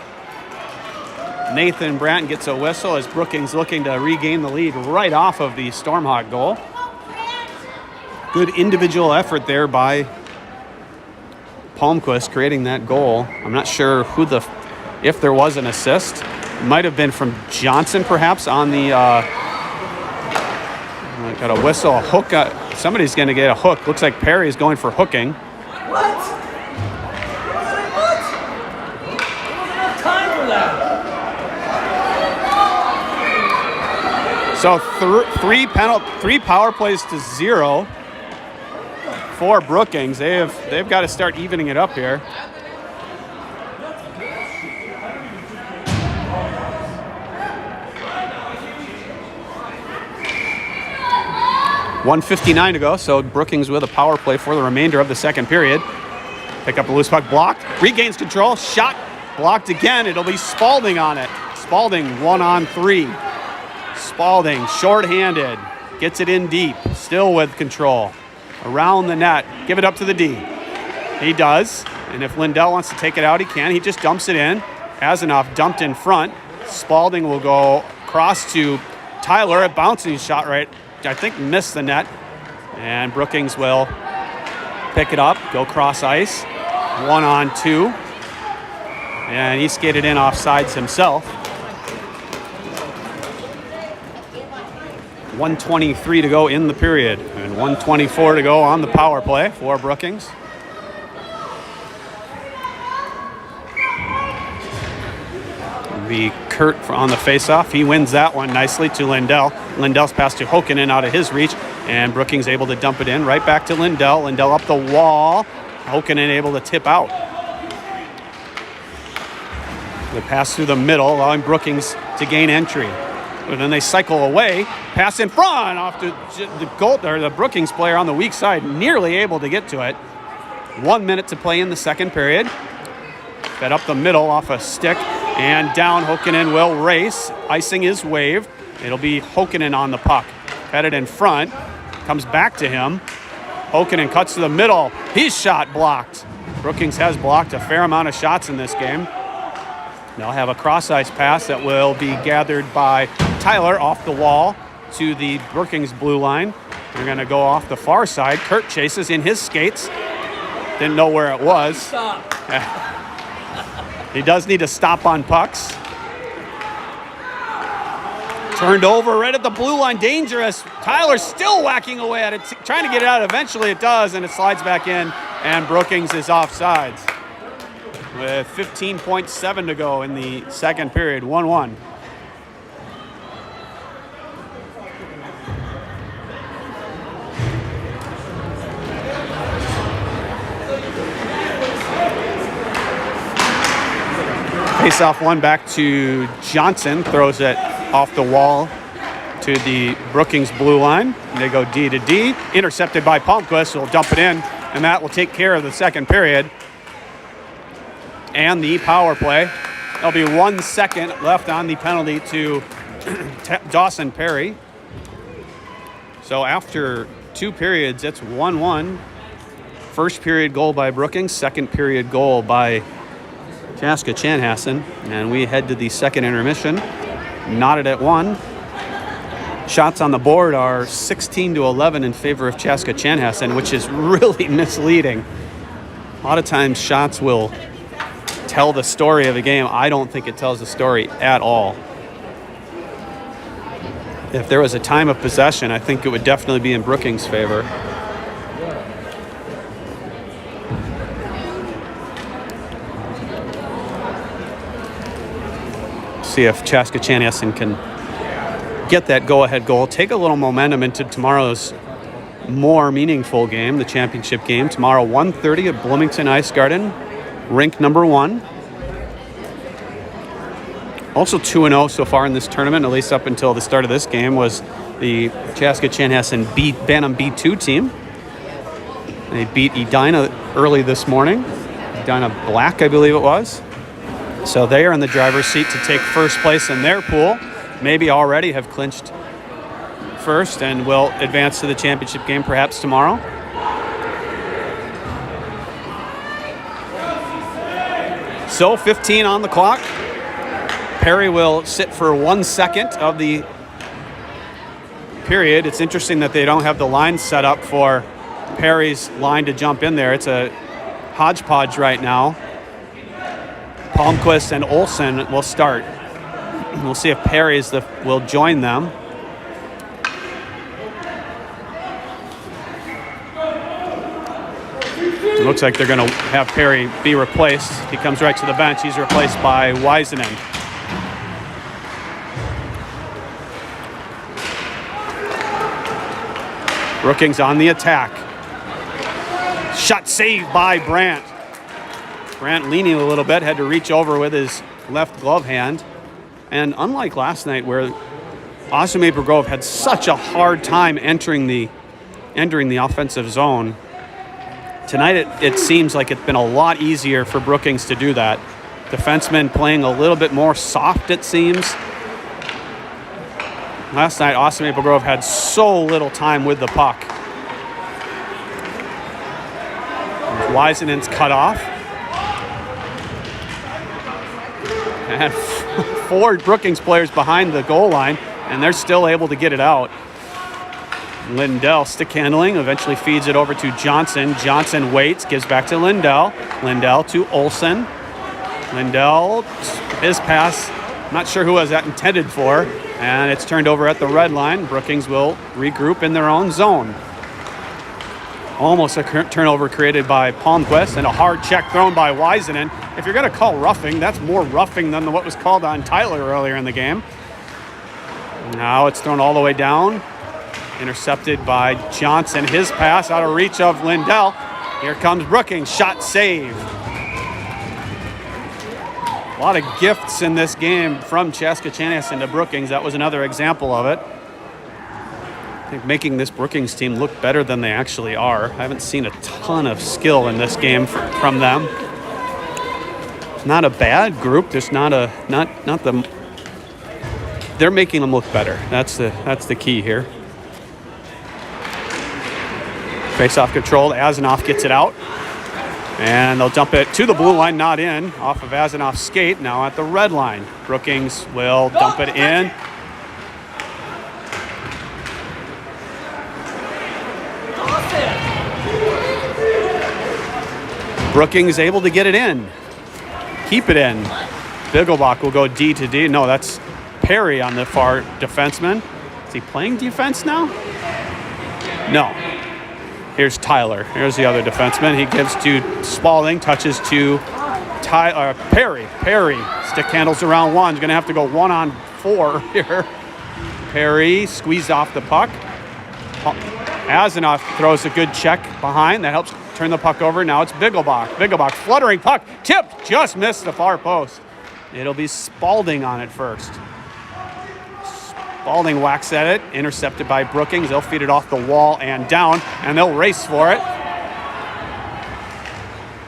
Nathan Brandt. Gets a whistle as Brookings looking to regain the lead right off of the Stormhawk goal. Good individual effort there by Palmquist creating that goal. I'm not sure if there was an assist. It might have been from Johnson perhaps on the, got a whistle, a hook. Somebody's going to get a hook. Looks like Perry's going for hooking. What? What? I don't have time for that. So three power plays to 0 for Brookings. They've got to start evening it up here. .159 to go, so Brookings with a power play for the remainder of the second period. Pick up a loose puck, blocked, regains control, shot, blocked again. It'll be Spalding on it. Spalding 1-on-3. Spalding, shorthanded, gets it in deep, still with control. Around the net, give it up to the D. He does, and if Lindell wants to take it out, he can. He just dumps it in. Azanoff dumped in front. Spalding will go across to Tyler, a bouncing shot right, I think missed the net, and Brookings will pick it up, go cross ice, 1-on-2, and he skated in off sides himself. 1:23 to go in the period, and 1:24 to go on the power play for Brookings. Be Kurt on the faceoff. He wins that one nicely to Lindell. Lindell's pass to Hokkanen out of his reach, and Brookings able to dump it in right back to Lindell. Lindell up the wall. Hokkanen able to tip out. The pass through the middle, allowing Brookings to gain entry. But then they cycle away. Pass in front off to the Brookings player on the weak side, nearly able to get to it. 1 minute to play in the second period. Fed up the middle off a stick. And down, Hokkanen will race. Icing is waved. It'll be Hokkanen on the puck. Headed in front. Comes back to him. Hokkanen cuts to the middle. His shot blocked. Brookings has blocked a fair amount of shots in this game. They'll have a cross-ice pass that will be gathered by Tyler off the wall to the Brookings blue line. They're going to go off the far side. Kurt chases in his skates. Didn't know where it was. Stop. He does need to stop on pucks. Turned over right at the blue line. Dangerous. Tyler still whacking away at it, trying to get it out. Eventually it does, and it slides back in, and Brookings is offsides. With 15.7 to go in the second period, 1-1. Face-off one back to Johnson. Throws it off the wall to the Brookings blue line. And they go D to D. Intercepted by Palmquist, who will dump it in. And that will take care of the second period. And the power play. There'll be 1 second left on the penalty to Dawson Perry. So after 2 periods, it's 1-1. First period goal by Brookings, second period goal by Chaska Chanhassen. And we head to the second intermission, knotted at 1. Shots on the board are 16-11 in favor of Chaska Chanhassen, which is really misleading. A lot of times shots will tell the story of a game. I don't think it tells the story at all. If there was a time of possession, I think it would definitely be in Brookings' favor. See if Chaska Chanhassen can get that go-ahead goal, take a little momentum into tomorrow's more meaningful game, the championship game. Tomorrow, 1:30 at Bloomington Ice Garden, rink number 1. Also 2-0 so far in this tournament, at least up until the start of this game, was the Chaska Chanhassen Bantam B2 team. They beat Edina early this morning. Edina Black, I believe it was. So they are in the driver's seat to take first place in their pool. Maybe already have clinched first and will advance to the championship game perhaps tomorrow. So 15 on the clock. Perry will sit for 1 second of the period. It's interesting that they don't have the line set up for Perry's line to jump in there. It's a hodgepodge right now. Palmquist and Olsen will start. We'll see if Perry's will join them. It looks like they're going to have Perry be replaced. He comes right to the bench. He's replaced by Weisenen. Brookings on the attack. Shot saved by Brandt. Brandt leaning a little bit, had to reach over with his left glove hand. And unlike last night where Austin Maple Grove had such a hard time entering the offensive zone, tonight it seems like it's been a lot easier for Brookings to do that. Defensemen playing a little bit more soft, it seems. Last night, Austin Maple Grove had so little time with the puck. Weisenen's cut off. And 4 Brookings players behind the goal line, and they're still able to get it out. Lindell stick handling, eventually feeds it over to Johnson. Johnson waits, gives back to Lindell. Lindell to Olsen. Lindell, his pass, not sure who was that intended for, and it's turned over at the red line. Brookings will regroup in their own zone. Almost a turnover created by Palmquist, and a hard check thrown by Weisenen. If you're going to call roughing, that's more roughing than what was called on Tyler earlier in the game. Now it's thrown all the way down. Intercepted by Johnson. His pass out of reach of Lindell. Here comes Brookings. Shot saved. A lot of gifts in this game from Chaska Chanhassen to Brookings. That was another example of it. I think making this Brookings team look better than they actually are. I haven't seen a ton of skill in this game from them. Not a bad group, just not the. They're making them look better. That's the key here. Face-off controlled. Azanoff gets it out, and they'll dump it to the blue line, not in, off of Azanoff's skate. Now at the red line, Brookings will dump it in. Brookings able to get it in. Keep it in. Bigelbach will go D to D. No, that's Perry on the far defenseman. Is he playing defense now? No. Here's Tyler. Here's the other defenseman. He gives to Spalding. Touches to Perry. Perry stick handles around one. He's going to have to go 1-on-4 here. Perry squeezed off the puck. Azanoff throws a good check behind. That helps turn the puck over. Now it's Bigelbach. Bigelbach fluttering puck. Tipped. Just missed the far post. It'll be Spalding on it first. Spalding whacks at it, intercepted by Brookings. They'll feed it off the wall and down, and they'll race for it.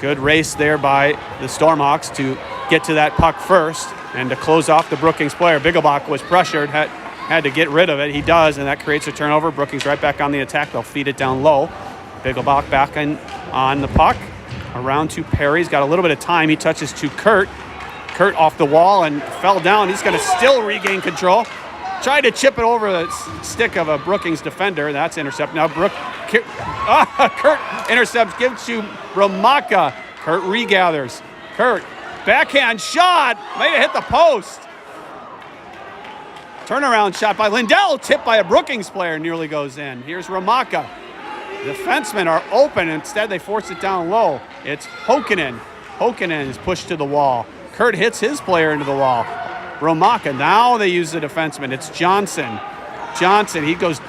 Good race there by the Stormhawks to get to that puck first and to close off the Brookings player. Bigglebach was pressured, had to get rid of it. He does, and that creates a turnover. Brookings right back on the attack. They'll feed it down low. Bigglebach back on the puck. Around to Perry. He's got a little bit of time. He touches to Kurt. Kurt off the wall and fell down. He's going to still regain control. Tried to chip it over the stick of a Brookings defender. That's intercepted. Now Kurt intercepts, gives to Ramaka. Kurt regathers. Kurt, backhand shot. Might have hit the post. Turnaround shot by Lindell. Tipped by a Brookings player. Nearly goes in. Here's Ramaka. Defensemen are open. Instead, they force it down low. It's Hokkinen. Hokkinen is pushed to the wall. Kurt hits his player into the wall. Ramaka, now they use the defenseman. It's Johnson. Johnson, he goes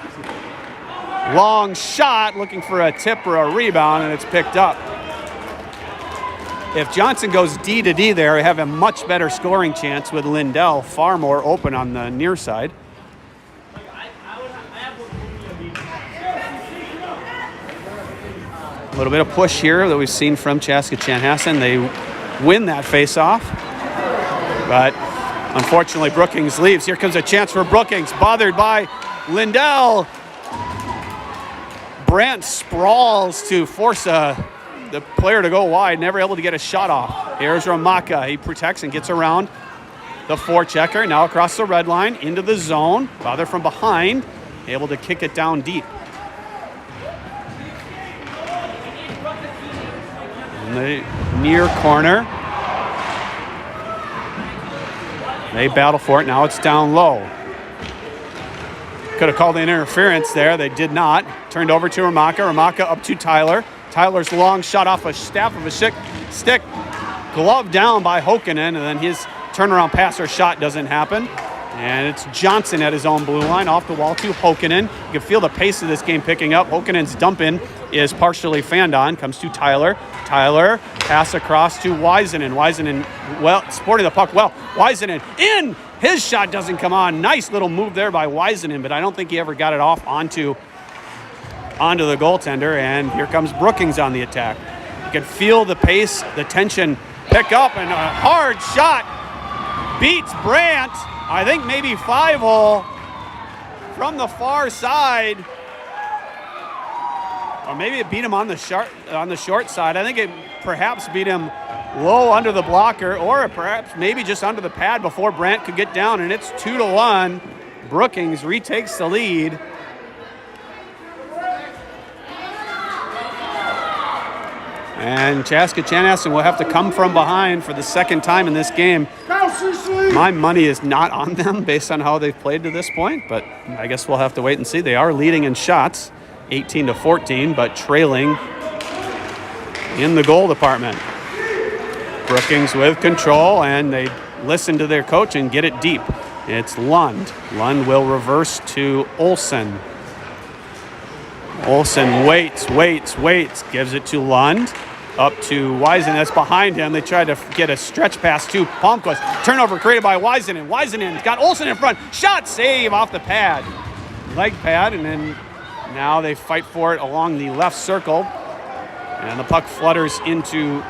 long shot, looking for a tip or a rebound, and it's picked up. If Johnson goes D to D there, they have a much better scoring chance with Lindell far more open on the near side. A little bit of push here that we've seen from Chaska Chanhassen. They win that face-off, but unfortunately Brookings leaves. Here comes a chance for Brookings, bothered by Lindell. Brandt sprawls to force the player to go wide, never able to get a shot off. Here's Ramaka. He protects and gets around the forechecker. Now across the red line, into the zone. Bother from behind, able to kick it down deep. In the near corner. They battle for it. Now it's down low. Could have called an interference there. They did not. Turned over to Ramaka. Ramaka up to Tyler. Tyler's long shot off a staff of a stick. Gloved down by Hokkinen, and then his turnaround pass or shot doesn't happen. And it's Johnson at his own blue line, off the wall to Hokkinen. You can feel the pace of this game picking up. Hokkinen's dump in is partially fanned on. Comes to Tyler. Tyler, pass across to Weisenen. Weisenen, well, sporting the puck well. Weisenen in. His shot doesn't come on. Nice little move there by Weisenen, but I don't think he ever got it off onto the goaltender. And here comes Brookings on the attack. You can feel the pace, the tension pick up, and a hard shot beats Brandt. I think maybe 5-hole from the far side. Or maybe it beat him on the short side. I think it perhaps beat him low under the blocker, or perhaps maybe just under the pad before Brandt could get down, and it's 2-1. Brookings retakes the lead. And Chaska Chanhassen will have to come from behind for the second time in this game. My money is not on them based on how they've played to this point, but I guess we'll have to wait and see. They are leading in shots, 18-14, but trailing in the goal department. Brookings with control, and they listen to their coach and get it deep. It's Lund. Lund will reverse to Olsen. Olsen waits, gives it to Lund. Up to Weisenen, that's behind him. They tried to get a stretch pass to Palmquist. Turnover created by Weisenen. Weisenen's got Olsen in front. Shot save off the pad. Leg pad, and then now they fight for it along the left circle. And the puck flutters into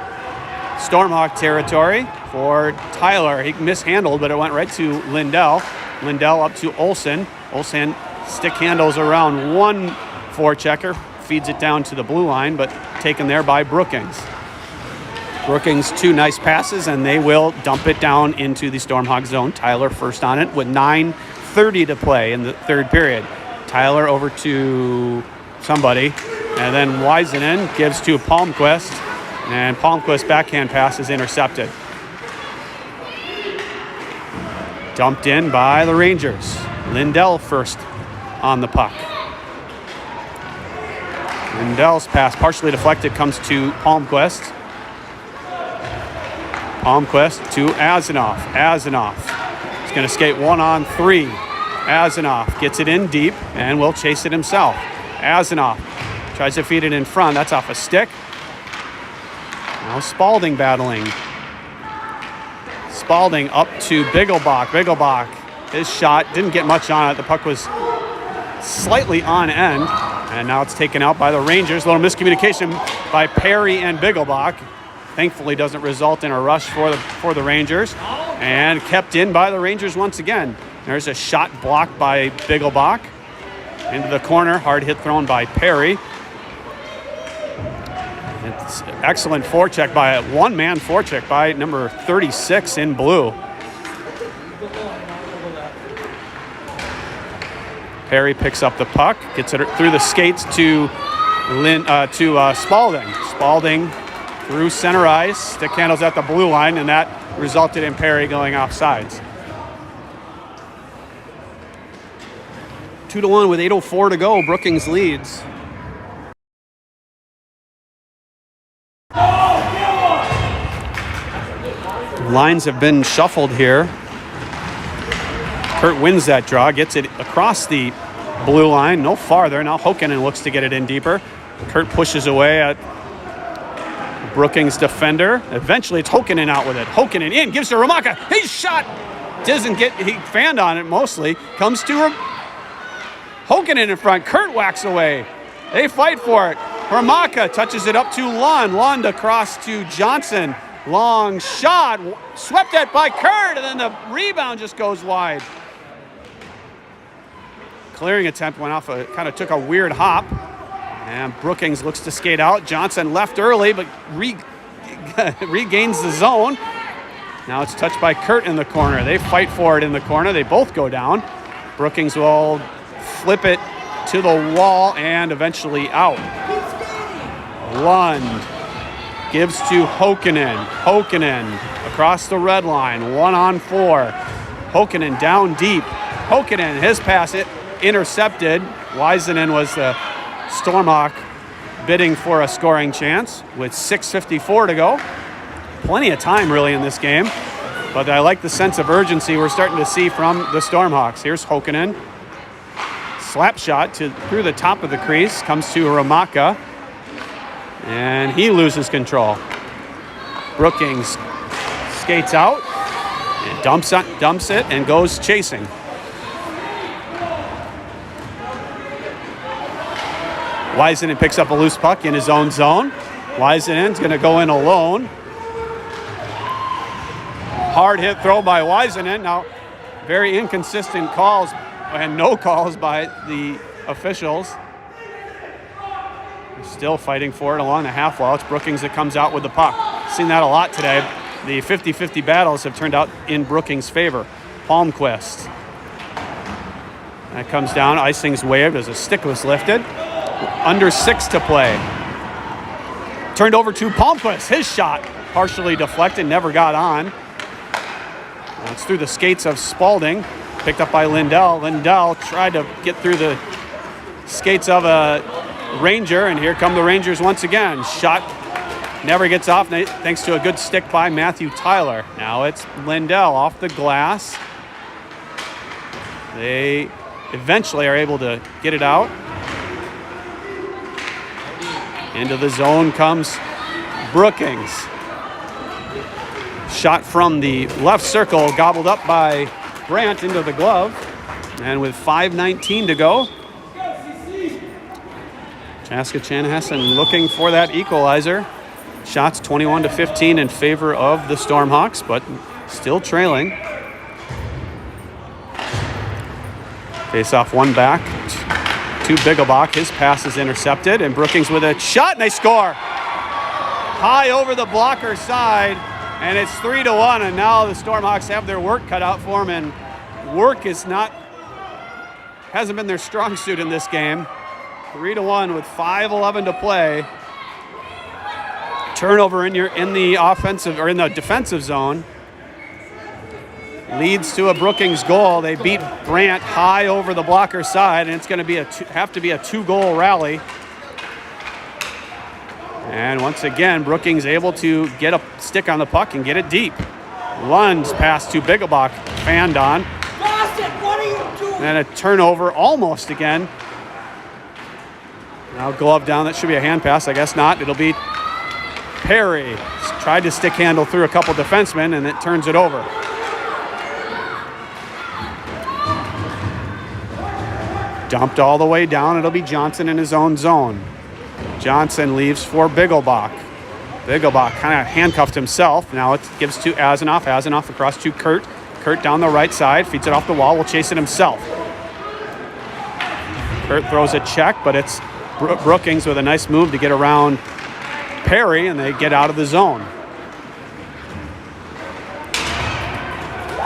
Stormhawk territory for Tyler. He mishandled, but it went right to Lindell. Lindell up to Olsen. Olsen stick handles around one forechecker, feeds it down to the blue line, but taken there by Brookings. Brookings, 2 nice passes, and they will dump it down into the Stormhawk zone. Tyler first on it with 9:30 to play in the third period. Tyler over to somebody, and then Weisenen gives to Palmquist, and Palmquist's backhand pass is intercepted. Dumped in by the Rangers. Lindell first on the puck. Lindell's pass, partially deflected, comes to Palmquist. Palmquist to Azanoff. Azanoff is going to skate 1-on-3. Azanoff gets it in deep and will chase it himself. Azanoff tries to feed it in front. That's off a stick. Now Spalding battling. Spalding up to Bigglebach. Bigglebach, his shot didn't get much on it. The puck was slightly on end, and now it's taken out by the Rangers. A little miscommunication by Perry and Bigglebach. Thankfully doesn't result in a rush for the Rangers, and kept in by the Rangers once again. There's a shot blocked by Bigglebach into the corner. Hard hit thrown by Perry. It's excellent forecheck by a one-man forecheck by number 36 in blue. Perry picks up the puck, gets it through the skates to Spalding. Spalding through center ice, stick handles at the blue line, and that resulted in Perry going offsides. 2-1 with 8:04 to go. Brookings leads. Lines have been shuffled here. Kurt wins that draw, gets it across the blue line, no farther. Now Hokkanen looks to get it in deeper. Kurt pushes away at Brookings defender. Eventually it's Hokkanen out with it. Hokkanen in, gives to Ramaka. His shot doesn't get, he fanned on it mostly. Comes to Hokkanen in front. Kurt whacks away. They fight for it. Ramaka touches it up to Lund. Lund across to Johnson. Long shot. Swept it by Kurt, and then the rebound just goes wide. Clearing attempt went off, kind of took a weird hop. And Brookings looks to skate out. Johnson left early, but regains the zone. Now it's touched by Kurt in the corner. They fight for it in the corner. They both go down. Brookings will flip it to the wall and eventually out. Lund gives to Hokkanen. Hokkanen across the red line, 1-on-4. Hokkanen down deep. Hokkanen, his pass intercepted. Wiseman was the Stormhawk bidding for a scoring chance with 6:54 to go. Plenty of time really in this game, but I like the sense of urgency we're starting to see from the Stormhawks. Here's Hokkanen. Slap shot through the top of the crease, comes to Ramaka, and he loses control. Brookings skates out and dumps it and goes chasing. Wiseman picks up a loose puck in his own zone. Wisenen's going to go in alone. Hard hit throw by Wiseman. Now, very inconsistent calls and no calls by the officials. They're still fighting for it along the half wall. It's Brookings that comes out with the puck. Seen that a lot today. The 50-50 battles have turned out in Brookings' favor. Palmquist. That comes down. Icing's waved as a stick was lifted. Under 6 to play. Turned over to Palmquist. His shot partially deflected, never got on. It's through the skates of Spalding. Picked up by Lindell. Lindell tried to get through the skates of a Ranger, and here come the Rangers once again. Shot never gets off thanks to a good stick by Matthew Tyler. Now it's Lindell off the glass. They eventually are able to get it out. Into the zone comes Brookings. Shot from the left circle, gobbled up by Brandt into the glove. And with 5:19 to go, Chaska Chanhassen looking for that equalizer. Shots 21-15 in favor of the Stormhawks, but still trailing. Face off one back to Bigglebach. His pass is intercepted, and Brookings with a shot, and they score. High over the blocker side, and it's 3-1, and now the Stormhawks have their work cut out for them, and work hasn't been their strong suit in this game. 3-1 with 5:11 to play. Turnover in the offensive or in the defensive zone leads to a Brookings goal. They beat Brandt high over the blocker side, and it's going to have to be a 2-goal rally. And once again, Brookings able to get a stick on the puck and get it deep. Lund's pass to Bigglebach, fanned on. What are you doing? And a turnover almost again. Now glove down, that should be a hand pass, I guess not. It'll be Perry tried to stick handle through a couple defensemen, and it turns it over. Dumped all the way down. It'll be Johnson in his own zone. Johnson leaves for Bigglebach. Bigglebach kind of handcuffed himself. Now it gives to Azanoff. Azanoff across to Kurt. Kurt down the right side. Feeds it off the wall. Will chase it himself. Kurt throws a check, but it's Brookings with a nice move to get around Perry, and they get out of the zone.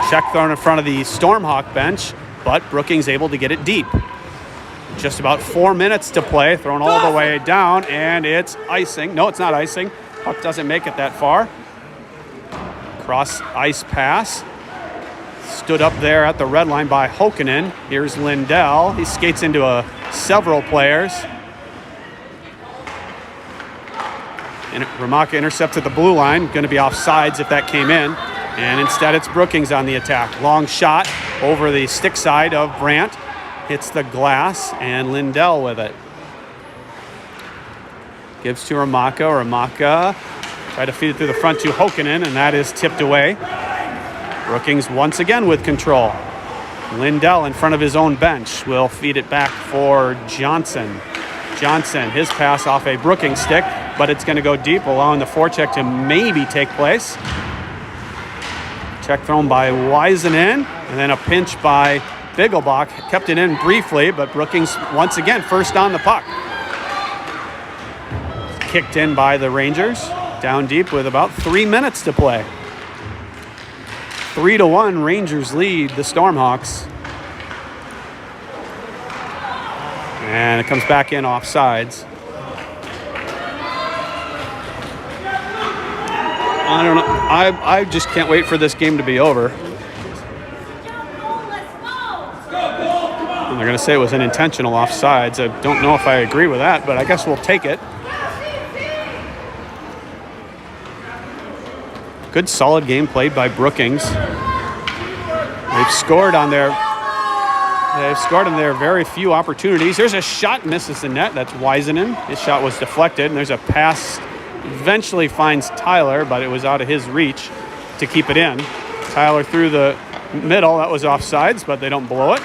Check thrown in front of the Stormhawk bench, but Brookings able to get it deep. Just about 4 minutes to play, thrown all the way down, and it's icing. No, it's not icing. Puck doesn't make it that far. Cross ice pass. Stood up there at the red line by Hokanen. Here's Lindell. He skates into several players. And Ramaka intercepts at the blue line. Going to be offsides if that came in. And instead it's Brookings on the attack. Long shot over the stick side of Brandt. Hits the glass, and Lindell with it. Gives to Ramaka. Ramaka tried to feed it through the front to Hokanen, and that is tipped away. Brookings once again with control. Lindell in front of his own bench will feed it back for Johnson. Johnson, his pass off a Brookings stick, but it's going to go deep, allowing the forecheck to maybe take place. Check thrown by Wiseman, and then a pinch by Bigglebach. Kept it in briefly, but Brookings once again first on the puck. Kicked in by the Rangers, down deep with about 3 minutes to play. 3-1, Rangers lead the Stormhawks. And it comes back in offsides. I don't know. I just can't wait for this game to be over. And they're going to say it was an intentional offsides. I don't know if I agree with that, but I guess we'll take it. Good solid game played by Brookings. They've scored on their very few opportunities. There's a shot, misses the net. That's Wiseman. His shot was deflected, and there's a pass eventually finds Tyler, but it was out of his reach to keep it in. Tyler through the middle. That was offsides, but they don't blow it.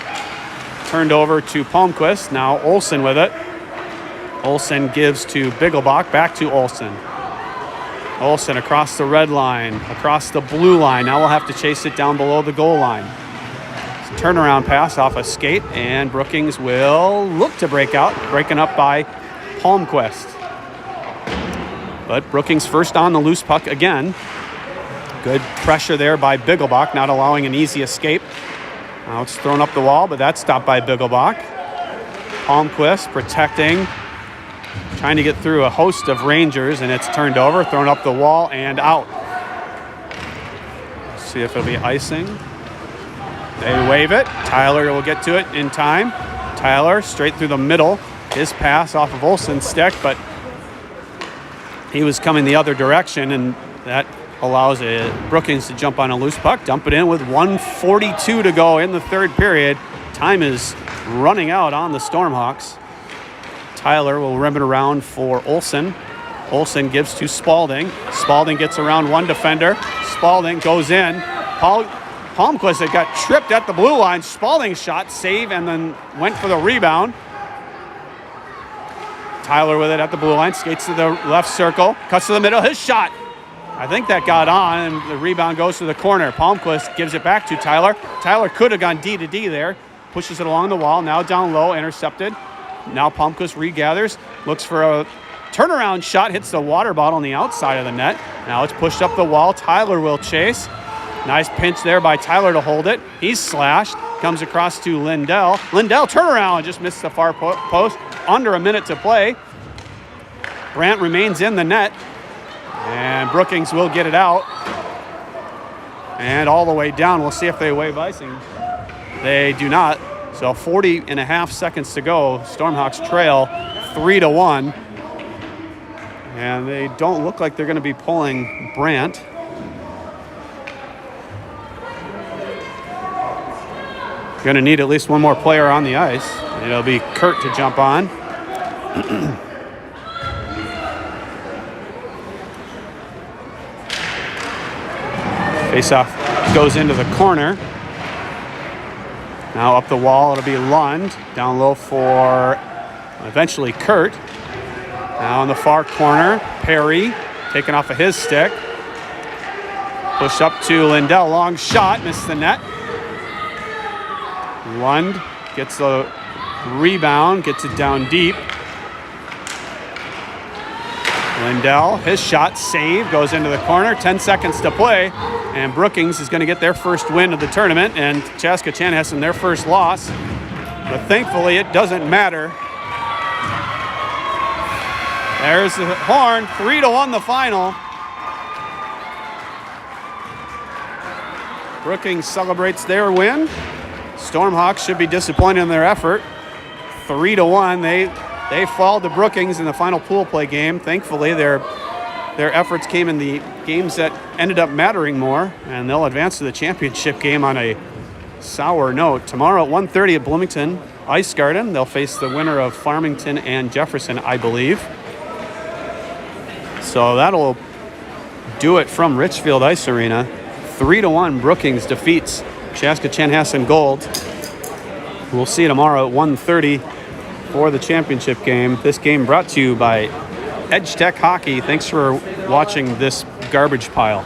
Turned over to Palmquist. Now Olsen with it. Olsen gives to Bigglebach. Back to Olsen. Olsen across the red line, across the blue line. Now we'll have to chase it down below the goal line. Turnaround pass off a skate, and Brookings will look to break out. Breaking up by Palmquist. But Brookings first on the loose puck again. Good pressure there by Bigglebach, not allowing an easy escape. Now it's thrown up the wall, but that's stopped by Bigglebach. Palmquist protecting, trying to get through a host of Rangers, and it's turned over, thrown up the wall, and out. Let's see if it'll be icing. They wave it. Tyler will get to it in time. Tyler straight through the middle. His pass off of Olsen's stick, but he was coming the other direction, and that allows Brookings to jump on a loose puck, dump it in with 1:42 to go in the third period. Time is running out on the Stormhawks. Tyler will rim it around for Olsen. Olsen gives to Spalding. Spalding gets around one defender. Spalding goes in. Palmquist had got tripped at the blue line. Spalding shot, save, and then went for the rebound. Tyler with it at the blue line, skates to the left circle, cuts to the middle, his shot. I think that got on, and the rebound goes to the corner. Palmquist gives it back to Tyler. Tyler could have gone D to D there. Pushes it along the wall, now down low, intercepted. Now Palmquist regathers, looks for a turnaround shot, hits the water bottle on the outside of the net. Now it's pushed up the wall. Tyler will chase. Nice pinch there by Tyler to hold it. He's slashed, comes across to Lindell. Lindell turnaround, just missed the far post. Under a minute to play. Brandt remains in the net, and Brookings will get it out. And all the way down, we'll see if they wave icing. They do not. So 40.5 seconds to go. Stormhawks trail 3-1. And they don't look like they're going to be pulling Brandt. Going to need at least one more player on the ice. It'll be Kurt to jump on. Face-off goes into the corner. Now up the wall, it'll be Lund. Down low for eventually Kurt. Now in the far corner, Perry taken off of his stick. Push up to Lindell, long shot, missed the net. Lund gets the rebound, gets it down deep. Lindell, his shot saved, goes into the corner, 10 seconds to play, and Brookings is going to get their first win of the tournament, and Chaska Chanhassen their first loss. But thankfully, it doesn't matter. There's the horn, 3-1 the final. Brookings celebrates their win. Stormhawks should be disappointed in their effort. 3-1, they fall to Brookings in the final pool play game. Thankfully, their efforts came in the games that ended up mattering more, and they'll advance to the championship game on a sour note. Tomorrow at 1:30 at Bloomington Ice Garden, they'll face the winner of Farmington and Jefferson, I believe. So that'll do it from Richfield Ice Arena. 3-1, Brookings defeats Chaska Chanhassen Gold. We'll see you tomorrow at 1:30 for the championship game. This game brought to you by Edge Tech Hockey. Thanks for watching this garbage pile.